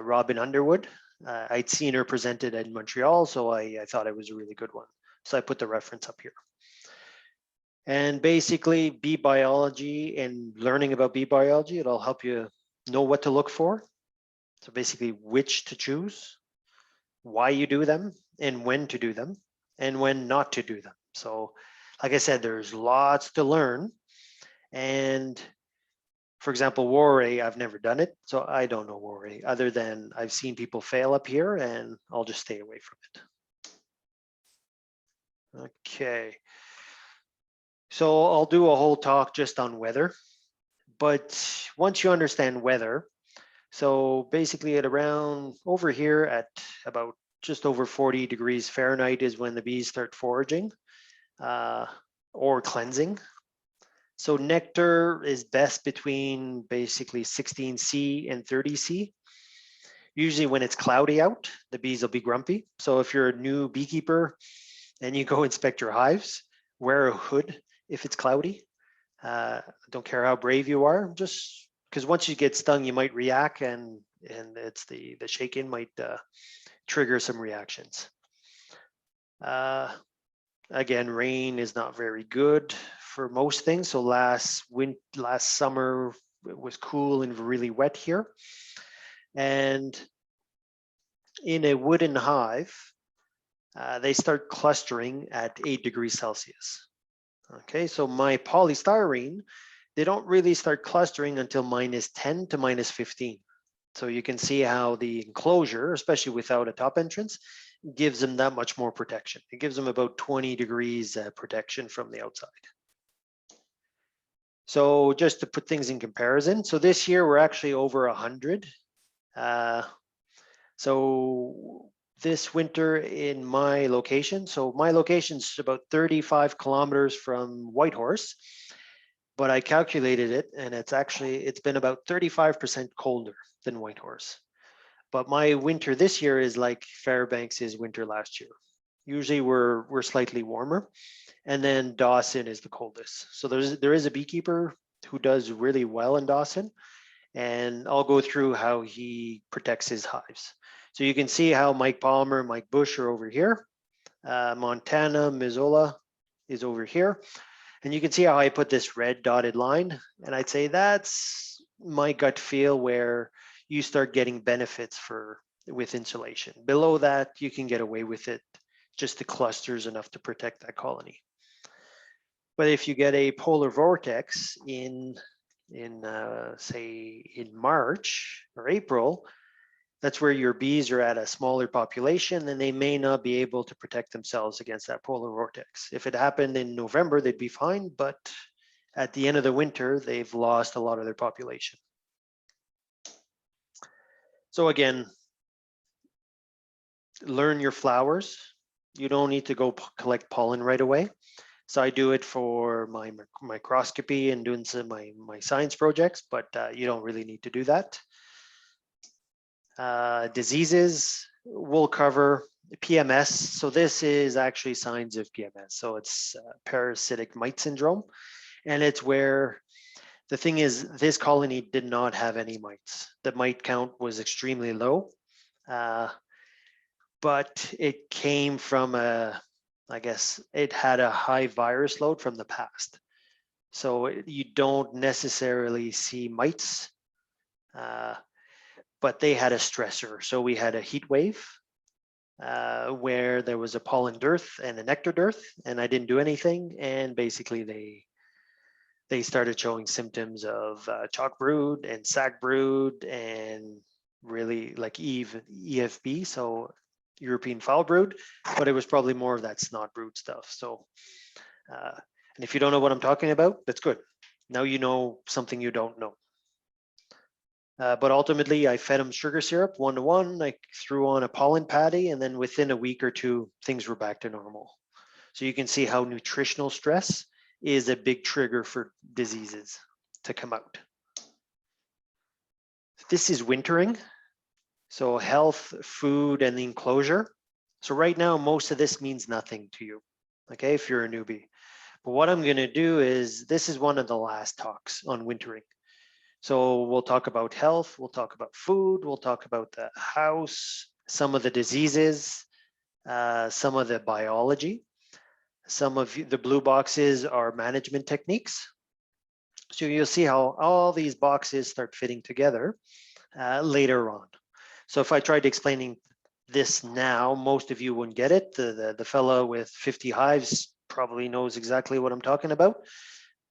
Robin Underwood. I'd seen her presented in Montreal, so I thought it was a really good one. So I put the reference up here. And basically bee biology and learning about bee biology, it'll help you know what to look for. So basically which to choose, why you do them, and when to do them, and when not to do them. So like I said, there's lots to learn. And for example, Warray, I've never done it, so I don't know Warray, other than I've seen people fail up here and I'll just stay away from it. Okay. So I'll do a whole talk just on weather, but once you understand weather, so basically at around over here at about just over 40 degrees Fahrenheit is when the bees start foraging or cleansing. So nectar is best between basically 16C and 30C. Usually when it's cloudy out, the bees will be grumpy. So if you're a new beekeeper and you go inspect your hives, wear a hood if it's cloudy. Don't care how brave you are, just because once you get stung, you might react, and it's the shake-in might trigger some reactions. Again, rain is not very good for most things. So last summer it was cool and really wet here. And in a wooden hive, they start clustering at 8 degrees Celsius. Okay, so my polystyrene, they don't really start clustering until -10 to -15. So you can see how the enclosure, especially without a top entrance, gives them that much more protection. It gives them about 20 degrees protection from the outside. So just to put things in comparison, so this year we're actually over 100. So this winter in my location, so my location's about 35 kilometers from Whitehorse, but I calculated it and it's been about 35% colder than Whitehorse. But my winter this year is like Fairbanks' winter last year. Usually we're slightly warmer, and then Dawson is the coldest. So there is a beekeeper who does really well in Dawson, and I'll go through how he protects his hives. So you can see how Mike Palmer, Mike Bush are over here. Montana, Missoula is over here. And you can see how I put this red dotted line. And I'd say that's my gut feel where you start getting benefits with insulation. Below that, you can get away with it. Just the clusters enough to protect that colony. But if you get a polar vortex in say in March or April, that's where your bees are at a smaller population and they may not be able to protect themselves against that polar vortex. If it happened in November, they'd be fine, but at the end of the winter, they've lost a lot of their population. So again, learn your flowers. You don't need to go collect pollen right away. So I do it for my microscopy and doing some my science projects, but you don't really need to do that. Diseases we'll cover. PMS. So this is actually signs of PMS. So it's parasitic mite syndrome, and it's where the thing is this colony did not have any mites. The mite count was extremely low, but it came from I guess it had a high virus load from the past. So you don't necessarily see mites, but they had a stressor. So we had a heat wave where there was a pollen dearth and a nectar dearth, and I didn't do anything. And basically they started showing symptoms of chalk brood and sac brood and really like EFB, so European foul brood, but it was probably more of that snot brood stuff. So, and if you don't know what I'm talking about, that's good. Now you know something you don't know. But ultimately, I fed them sugar syrup 1-to-1. I threw on a pollen patty, and then within a week or two, things were back to normal. So you can see how nutritional stress is a big trigger for diseases to come out. This is wintering. So health, food, and the enclosure. So right now, most of this means nothing to you, okay, if you're a newbie. But what I'm going to do is, this is one of the last talks on wintering. So we'll talk about health, we'll talk about food, we'll talk about the house, some of the diseases, some of the biology. Some of the blue boxes are management techniques. So you'll see how all these boxes start fitting together later on. So if I tried explaining this now, most of you wouldn't get it. The fellow with 50 hives probably knows exactly what I'm talking about,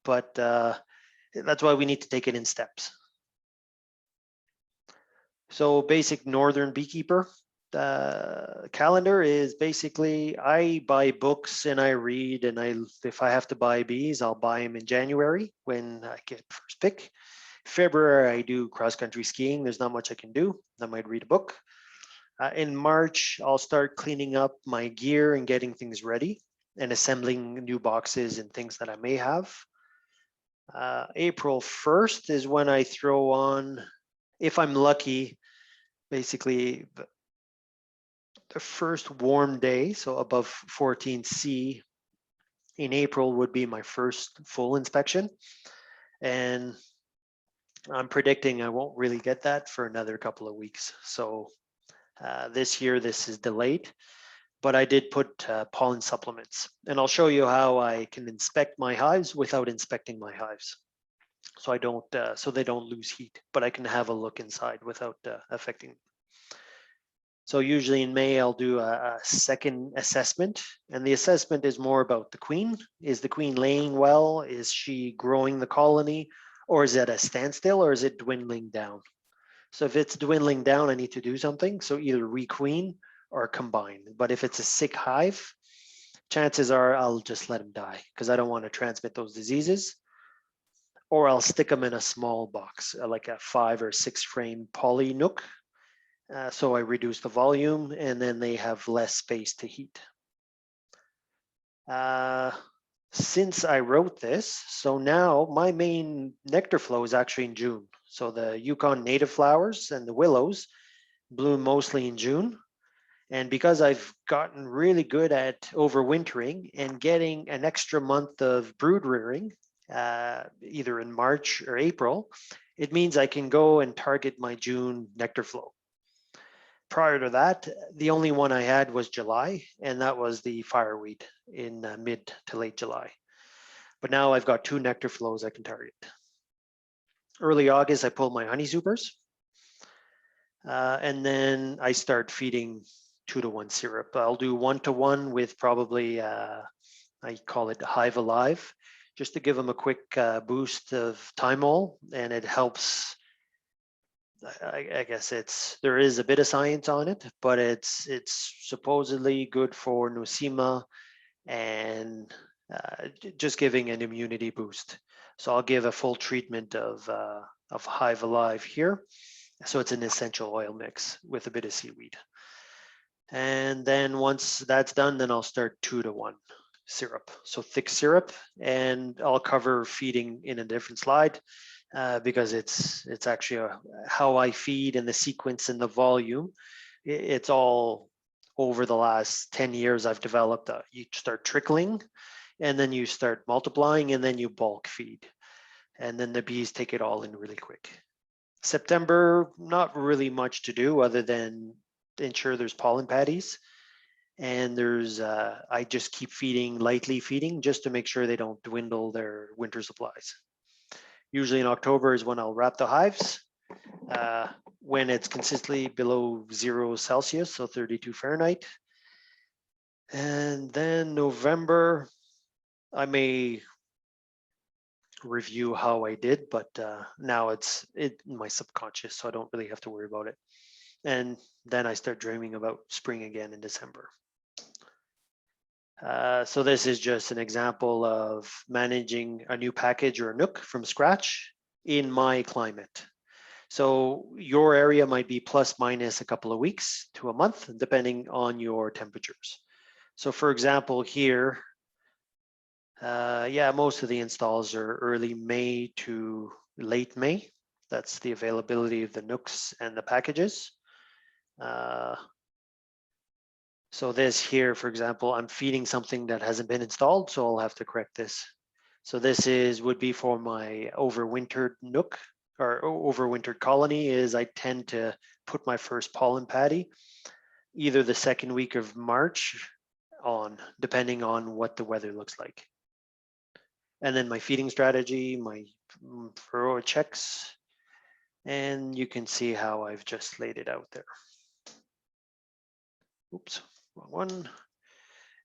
but that's why we need to take it in steps. So basic Northern Beekeeper calendar is basically, I buy books and I read, and if I have to buy bees, I'll buy them in January when I get first pick. February, I do cross-country skiing. There's not much I can do. I might read a book. In March, I'll start cleaning up my gear and getting things ready and assembling new boxes and things that I may have. April 1st is when I throw on, if I'm lucky, basically the first warm day, so above 14°C in April would be my first full inspection. And I'm predicting I won't really get that for another couple of weeks. So this year, this is delayed, but I did put pollen supplements, and I'll show you how I can inspect my hives without inspecting my hives. So I don't, so they don't lose heat, but I can have a look inside without affecting them. So usually in May, I'll do a second assessment, and the assessment is more about the queen. Is the queen laying well? Is she growing the colony? Or is it a standstill, or is it dwindling down? So if it's dwindling down, I need to do something. So either requeen or combine. But if it's a sick hive, chances are I'll just let them die because I don't want to transmit those diseases. Or I'll stick them in a small box, like a 5 or 6 frame poly nook. So I reduce the volume, and then they have less space to heat. Since I wrote this, so now my main nectar flow is actually in June. So the Yukon native flowers and the willows bloom mostly in June. And because I've gotten really good at overwintering and getting an extra month of brood rearing, either in March or April, it means I can go and target my June nectar flow. Prior to that, the only one I had was July, and that was the fireweed in mid to late July. But now I've got 2 nectar flows I can target. Early August, I pulled my honey supers, and then I start feeding 2-to-1 syrup. I'll do 1-to-1 with probably, I call it Hive Alive, just to give them a quick boost of thymol, and it helps. I guess there is a bit of science on it, but it's supposedly good for nosema and just giving an immunity boost. So I'll give a full treatment of Hive Alive here. So it's an essential oil mix with a bit of seaweed. And then once that's done, then I'll start 2-to-1 syrup. So thick syrup, and I'll cover feeding in a different slide. Because it's actually how I feed and the sequence and the volume. It's all over the last 10 years I've developed. You start trickling, and then you start multiplying, and then you bulk feed. And then the bees take it all in really quick. September, not really much to do other than ensure there's pollen patties. And there's, I just keep lightly feeding just to make sure they don't dwindle their winter supplies. Usually in October is when I'll wrap the hives, when it's consistently below 0 Celsius, so 32 Fahrenheit. And then November, I may review how I did, but now it's in my subconscious, so I don't really have to worry about it. And then I start dreaming about spring again in December. So this is just an example of managing a new package or a nook from scratch in my climate. So your area might be plus minus a couple of weeks to a month, depending on your temperatures. So for example, here, yeah, most of the installs are early May to late May. That's the availability of the nooks and the packages. So this here, for example, I'm feeding something that hasn't been installed, so I'll have to correct this. So this would be for my overwintered nook or overwintered colony. Is I tend to put my first pollen patty either the second week of March on, depending on what the weather looks like. And then my feeding strategy, my furrow checks, and you can see how I've just laid it out there. Oops, wrong one.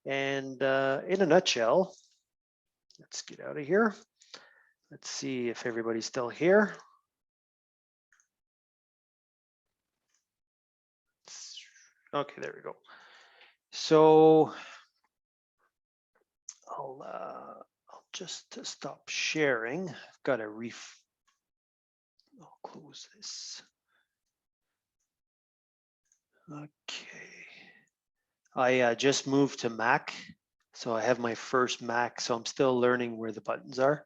And in a nutshell, let's get out of here. Let's see if everybody's still here. Okay, there we go. So I'll just stop sharing. I've got to I'll close this. Okay. I just moved to Mac, so I have my first Mac, so I'm still learning where the buttons are.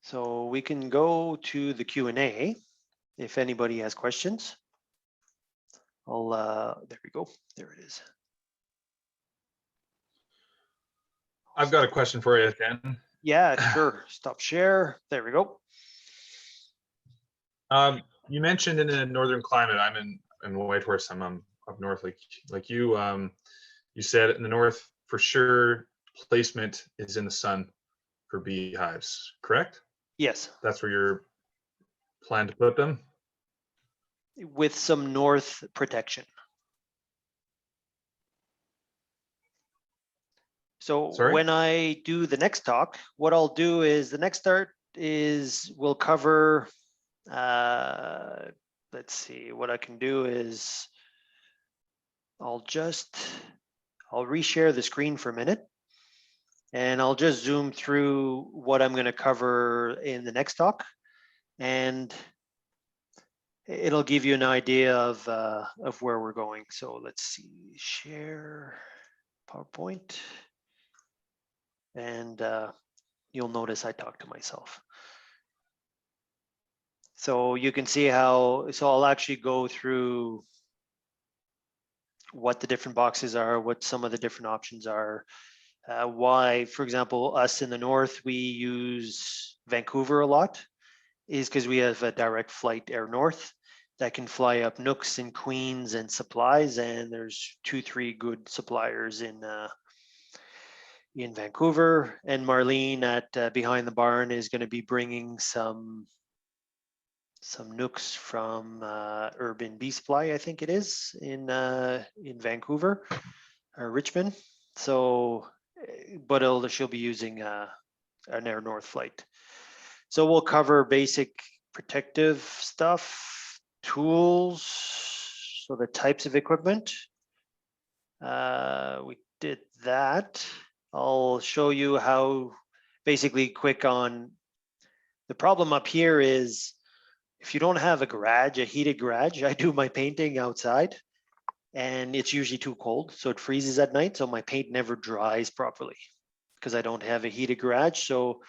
So we can go to the Q&A if anybody has questions. There we go. There it is. I've got a question for you, Dan. Yeah, sure. Stop share. There we go. You mentioned in a northern climate. I'm in Whitehorse. I'm up north, like you. You said in the north for sure placement is in the sun for beehives, correct? Yes. That's where you're plan to put them. With some north protection. So Sorry? when I do the next talk, what I'll do is the next start is we'll cover, let's see, what I can do is I'll reshare the screen for a minute and I'll just zoom through what I'm going to cover in the next talk. And it'll give you an idea of where we're going. So let's see, share PowerPoint. And you'll notice I talk to myself. So you can see how, so I'll actually go through what the different boxes are, what some of the different options are, why, for example, us in the north, we use Vancouver a lot, is because we have a direct flight air north that can fly up nooks and queens and supplies, and there's 2-3 good suppliers in Vancouver. And Marlene at Behind the Barn is going to be bringing some nooks from Urban Bee Supply, I think it is, in Vancouver or Richmond. So, but she'll be using an air north flight. So we'll cover basic protective stuff, tools, so the types of equipment. We did that. I'll show you how, basically quick on, the problem up here is if you don't have a garage, a heated garage, I do my painting outside and it's usually too cold. So it freezes at night. So my paint never dries properly because I don't have a heated garage. So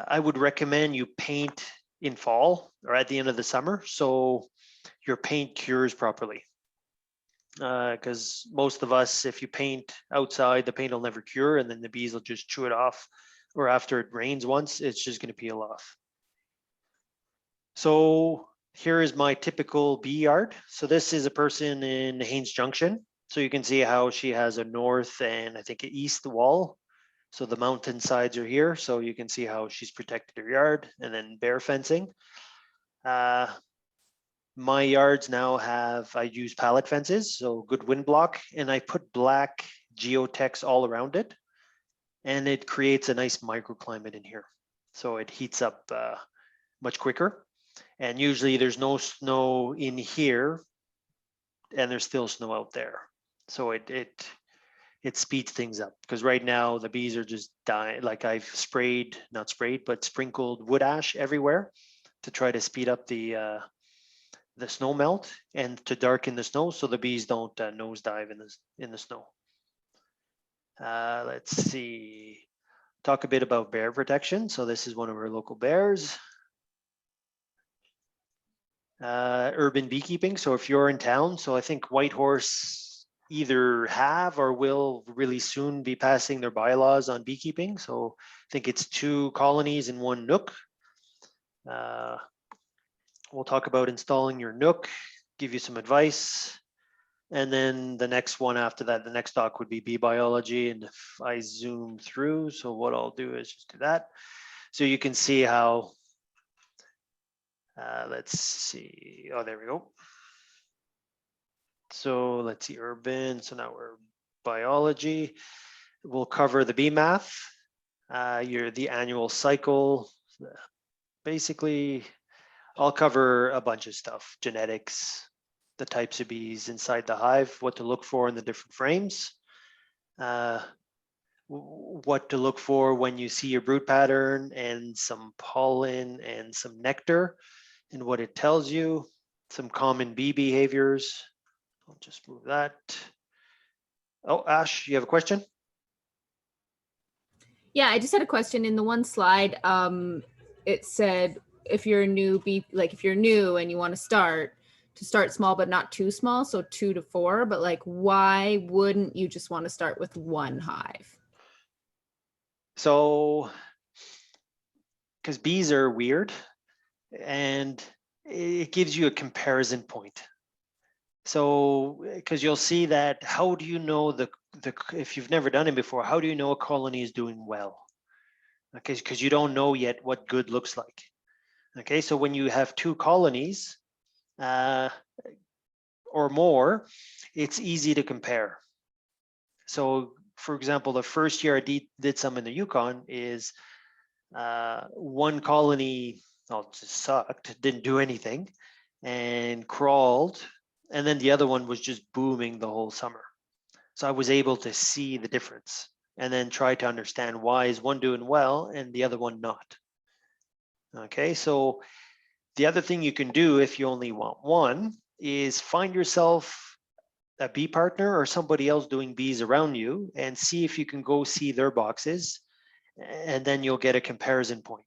I would recommend you paint in fall or at the end of the summer so your paint cures properly. Because most of us, if you paint outside, the paint will never cure and then the bees will just chew it off. Or after it rains once, it's just going to peel off. So here is my typical bee yard. So this is a person in Haines Junction. So you can see how she has a north and I think an east wall. So the mountain sides are here. So you can see how she's protected her yard, and then bare fencing. My yards now have, I use pallet fences, so good wind block, and I put black geotex all around it. and it creates a nice microclimate in here. So it heats up much quicker. And usually there's no snow in here and there's still snow out there. So it speeds things up, because right now the bees are just dying. Like I've sprinkled wood ash everywhere to try to speed up the snow melt and to darken the snow so the bees don't nosedive in the snow. Let's see. Talk a bit about bear protection. So this is one of our local bears. Urban beekeeping. So if you're in town, so I think Whitehorse either have or will really soon be passing their bylaws on beekeeping. So I think it's 2 colonies in 1 nook. We'll talk about installing your nook, give you some advice. And then the next one after that, the next talk would be bee biology. And if I zoom through, so what I'll do is just do that. So you can see how, let's see, oh, there we go. So let's see, urban, so now we're biology. We'll cover the bee math, the annual cycle. Basically, I'll cover a bunch of stuff, genetics, the types of bees inside the hive, what to look for in the different frames, what to look for when you see your brood pattern and some pollen and some nectar and what it tells you, some common bee behaviors. I'll just move that. Oh, Ash, you have a question? Yeah, I just had a question. In the one slide, it said if you're a new bee, like if you're new and you want to start small but not too small, so 2 to 4, but like why wouldn't you just want to start with 1 hive? So, because bees are weird and it gives you a comparison point. So, because you'll see that, how do you know if you've never done it before, how do you know a colony is doing well? Okay, because you don't know yet what good looks like. Okay, so when you have 2 colonies or more, it's easy to compare. So, for example, the first year I did some in the Yukon is 1 colony, just sucked, didn't do anything, and crawled, and then the other one was just booming the whole summer. So I was able to see the difference and then try to understand why is one doing well and the other one not. Okay, so the other thing you can do if you only want 1 is find yourself a bee partner or somebody else doing bees around you and see if you can go see their boxes, and then you'll get a comparison point,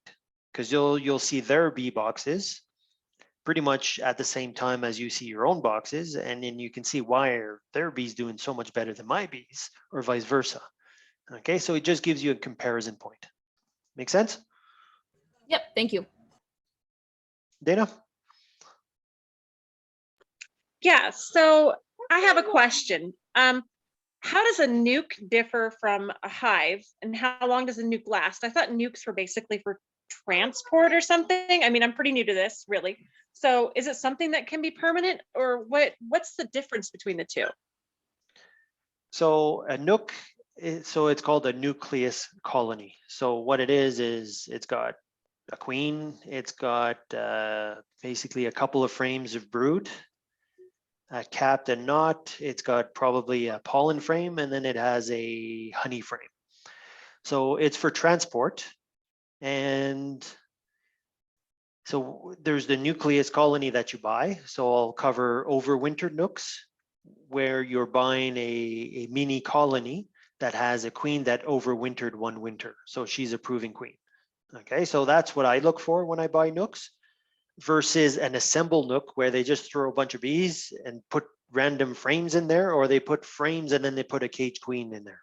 because you'll see their bee boxes pretty much at the same time as you see your own boxes, and then you can see why are their bees doing so much better than my bees, or vice versa. Okay, so it just gives you a comparison point. Make sense? Yep, thank you. Dana? Yeah, so I have a question. How does a nuke differ from a hive, and how long does a nuke last? I thought nukes were basically for transport or something. I mean, I'm pretty new to this, really. So is it something that can be permanent, or what's the difference between the 2? So a nuke, so it's called a nucleus colony. So what it is it's got a queen, it's got basically a couple of frames of brood, capped and not, it's got probably a pollen frame, and then it has a honey frame. So it's for transport. And so there's the nucleus colony that you buy. So I'll cover overwintered nooks, where you're buying a mini colony that has a queen that overwintered 1 winter. So she's a proving queen. Okay, so that's what I look for when I buy nooks, versus an assembled nook where they just throw a bunch of bees and put random frames in there, or they put frames and then they put a cage queen in there.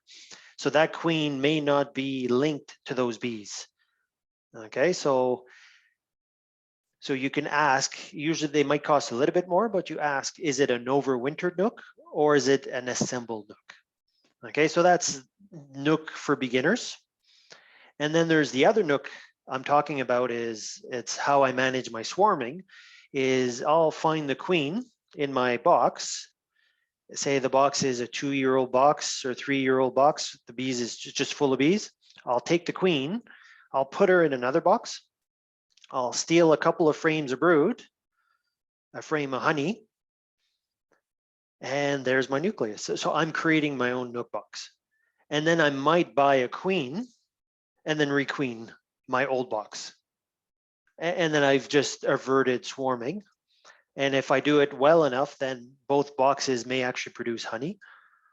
So that queen may not be linked to those bees. Okay, so you can ask, usually they might cost a little bit more, but you ask, is it an overwintered nook or is it an assembled nook? Okay, so that's nook for beginners. And then there's the other nook I'm talking about, it's how I manage my swarming, is I'll find the queen in my box. Say the box is a 2-year-old box or 3-year-old box, the bees is just full of bees. I'll take the queen, I'll put her in another box. I'll steal a couple of frames of brood, a frame of honey, and there's my nucleus. So I'm creating my own nook box. And then I might buy a queen and then requeen my old box. And then I've just averted swarming. And if I do it well enough, then both boxes may actually produce honey.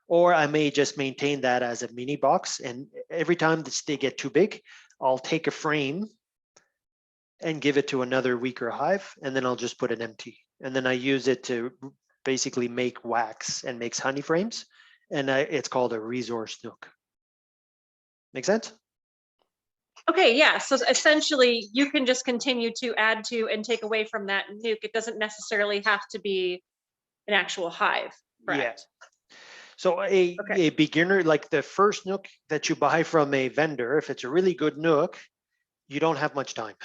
Or I may just maintain that as a mini box. And every time that they get too big, I'll take a frame and give it to another weaker hive. And then I'll just put an empty. And then I use it to basically make wax and makes honey frames. And it's called a resource nook. Make sense? Okay, yeah, so essentially you can just continue to add to and take away from that nuke. It doesn't necessarily have to be an actual hive, correct? So a beginner, like the first nook that you buy from a vendor, if it's a really good nook, you don't have much time,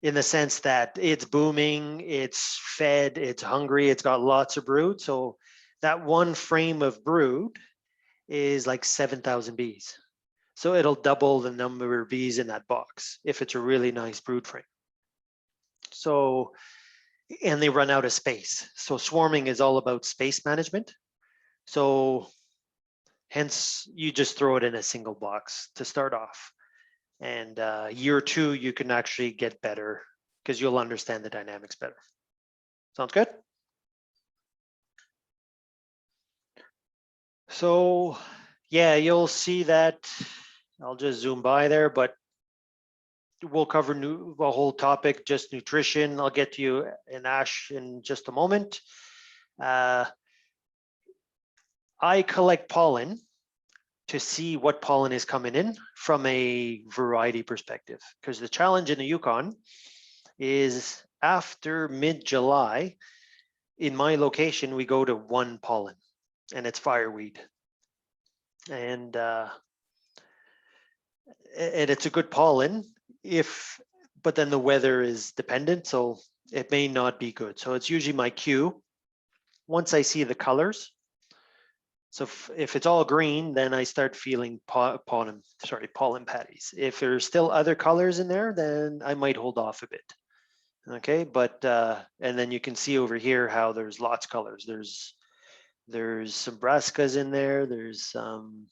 in the sense that it's booming, it's fed, it's hungry, it's got lots of brood. So that one frame of brood is like 7,000 bees. So it'll double the number of bees in that box if it's a really nice brood frame. So, and they run out of space. So swarming is all about space management. So hence you just throw it in a single box to start off. And year 2, you can actually get better because you'll understand the dynamics better. Sounds good? So yeah, you'll see that. I'll just zoom by there, but we'll cover the whole topic, just nutrition. I'll get to you and Ash in just a moment. I collect pollen to see what pollen is coming in from a variety perspective, because the challenge in the Yukon is after mid-July, in my location, we go to one pollen, and it's fireweed. And it's a good pollen, but then the weather is dependent, so it may not be good. So it's usually my cue. Once I see the colors, so if it's all green, then I start feeling pollen patties. If there's still other colors in there, then I might hold off a bit. Okay, but and then you can see over here how there's lots of colors. There's some brassicas in there. There's some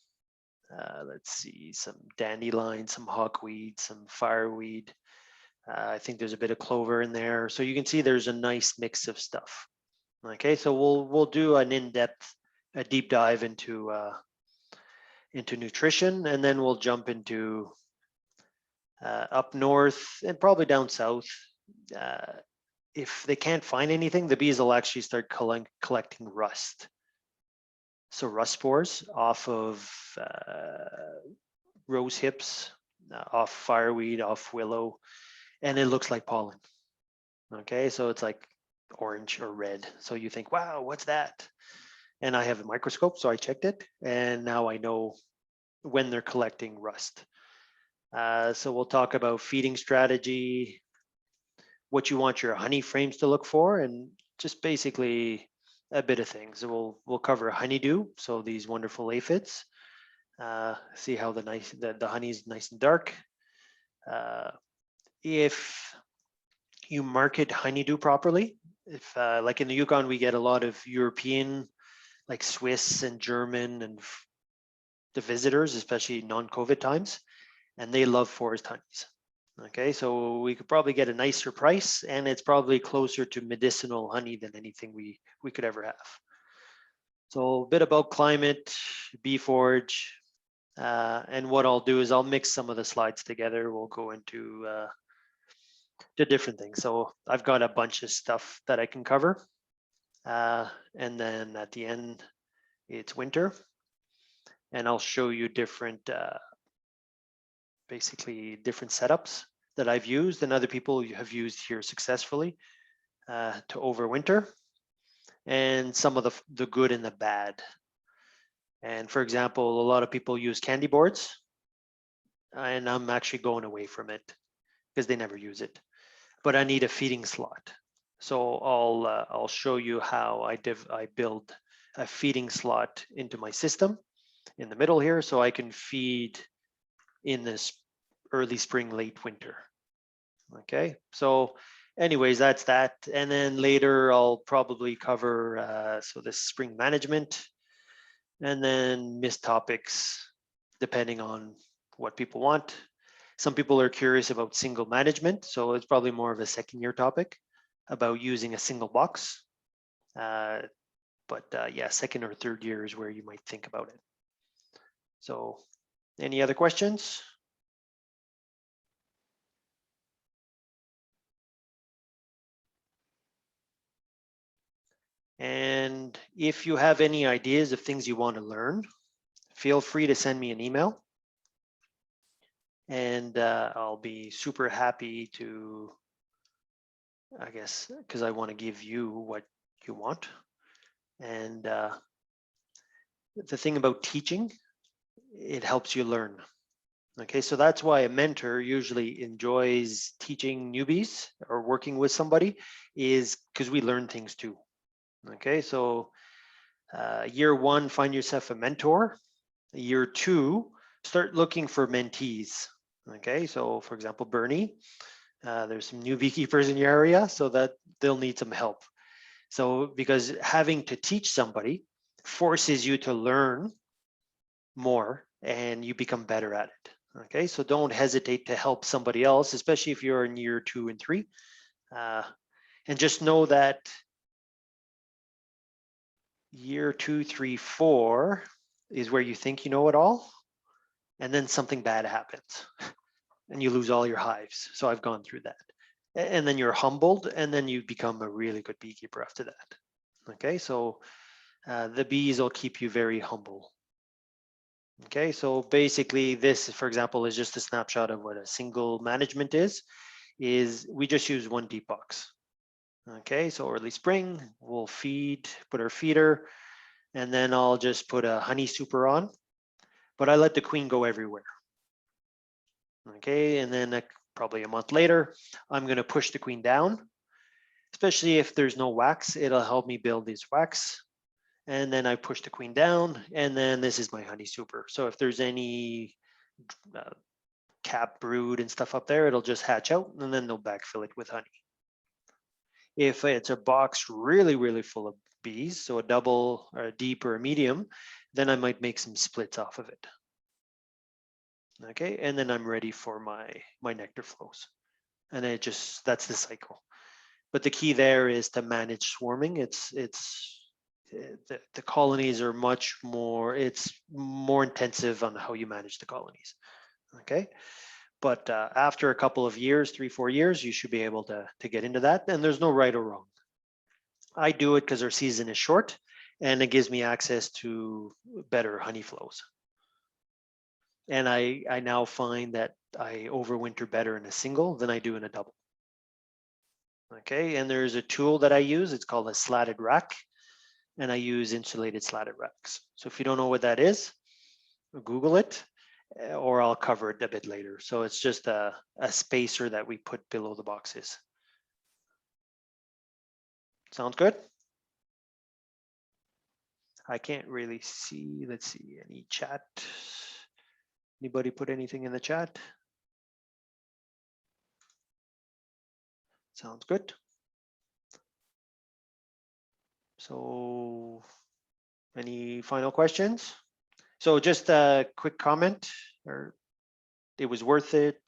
let's see, some dandelion, some hawkweed, some fireweed. I think there's a bit of clover in there. So you can see there's a nice mix of stuff. Okay, so we'll do an in-depth, a deep dive into nutrition, and then we'll jump into up north and probably down south. If they can't find anything, the bees will actually start collecting rust. So rust spores off of rose hips, off fireweed, off willow, and it looks like pollen. Okay, so it's like orange or red. So you think, wow, what's that? And I have a microscope, so I checked it, and now I know when they're collecting rust. So we'll talk about feeding strategy, what you want your honey frames to look for, and just basically a bit of things. We'll cover honeydew, so these wonderful aphids. See how the honey is nice and dark. If you market honeydew properly, if like in the Yukon, we get a lot of European, like Swiss and German and the visitors, especially non-COVID times, and they love forest honeys. Okay, so we could probably get a nicer price, and it's probably closer to medicinal honey than anything we could ever have. So a bit about climate, bee forage, and what I'll do is I'll mix some of the slides together. We'll go into the different things. So I've got a bunch of stuff that I can cover. And then at the end, it's winter. And I'll show you different, basically different setups that I've used and other people have used here successfully to overwinter, and some of the good and the bad. And for example, a lot of people use candy boards, and I'm actually going away from it because they never use it. But I need a feeding slot. So I'll show you how I build a feeding slot into my system in the middle here, so I can feed in this early spring, late winter. Okay, so anyways, that's that. And then later I'll probably cover so this spring management, and then missed topics depending on what people want. Some people are curious about single management, so it's probably more of a second year topic about using a single box. But yeah, second or third year is where you might think about it. So any other questions? And if you have any ideas of things you want to learn, feel free to send me an email. And I'll be super happy to, I guess, because I want to give you what you want. And the thing about teaching, it helps you learn. Okay, so that's why a mentor usually enjoys teaching newbies or working with somebody, is because we learn things too. Okay, so year one, find yourself a mentor. Year two, start looking for mentees. Okay, so for example, Bernie, there's some new beekeepers in your area, so that they'll need some help. So because having to teach somebody forces you to learn more and you become better at it. Okay, so don't hesitate to help somebody else, especially if you're in year 2 and 3. And just know that year 2, 3, 4 is where you think you know it all, and then something bad happens and you lose all your hives. So I've gone through that. And then you're humbled, and then you become a really good beekeeper after that. Okay, so the bees will keep you very humble. Okay, so basically this, for example, is just a snapshot of what a single management is we just use one deep box. Okay, so early spring, we'll put our feeder, and then I'll just put a honey super on, but I let the queen go everywhere. Okay, and then probably a month later, I'm gonna push the queen down, especially if there's no wax, it'll help me build these wax. And then I push the queen down, and then this is my honey super. So if there's any cap brood and stuff up there, it'll just hatch out, and then they'll backfill it with honey. If it's a box really, really full of bees, so a double or a deep or a medium, then I might make some splits off of it. Okay, and then I'm ready for my nectar flows. And that's the cycle. But the key there is to manage swarming. The colonies are it's more intensive on how you manage the colonies. Okay, but after a couple of years, 3, 4 years, you should be able to get into that. And there's no right or wrong. I do it because our season is short, and it gives me access to better honey flows. And I now find that I overwinter better in a single than I do in a double. Okay, and there's a tool that I use. It's called a slatted rack. And I use insulated slatted racks. So if you don't know what that is, Google it, or I'll cover it a bit later. So it's just a spacer that we put below the boxes. Sounds good? I can't really see, let's see, any chat. Anybody put anything in the chat? Sounds good. So any final questions? So just a quick comment, or it was worth it.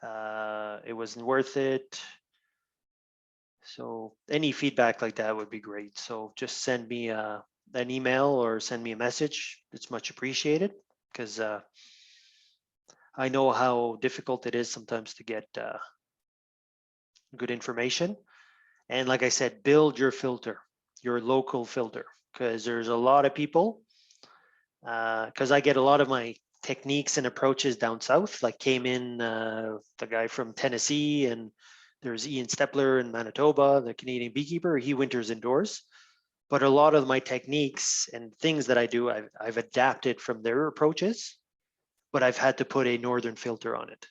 It wasn't worth it. So any feedback like that would be great. So just send me an email or send me a message. It's much appreciated, because I know how difficult it is sometimes to get good information. And like I said, build your filter, your local filter, because there's a lot of people, because I get a lot of my techniques and approaches down south, like came in the guy from Tennessee, and there's Ian Stepler in Manitoba, the Canadian beekeeper. He winters indoors, but a lot of my techniques and things that I do, I've adapted from their approaches, but I've had to put a northern filter on it.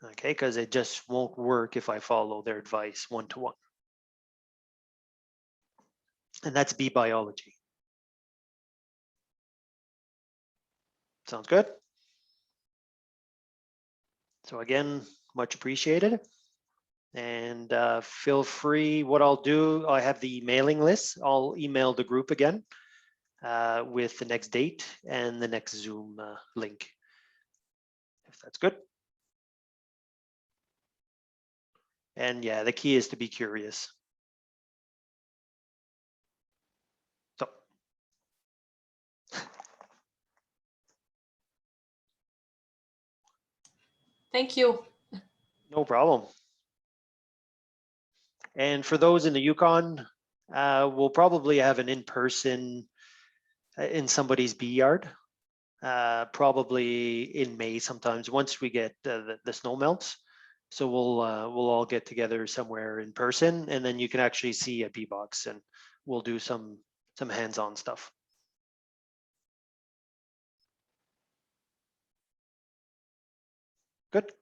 Okay, because it just won't work if I follow their advice one-to-one. And that's bee biology. Sounds good? So again, much appreciated. And feel free, what I'll do, I have the mailing list. I'll email the group again with the next date and the next Zoom link, if that's good. And yeah, the key is to be curious. So. Thank you. No problem. And for those in the Yukon, we'll probably have an in-person in somebody's bee yard, probably in May sometimes, once we get the snow melts. So we'll all get together somewhere in person, and then you can actually see a bee box, and we'll do some hands-on stuff. Good.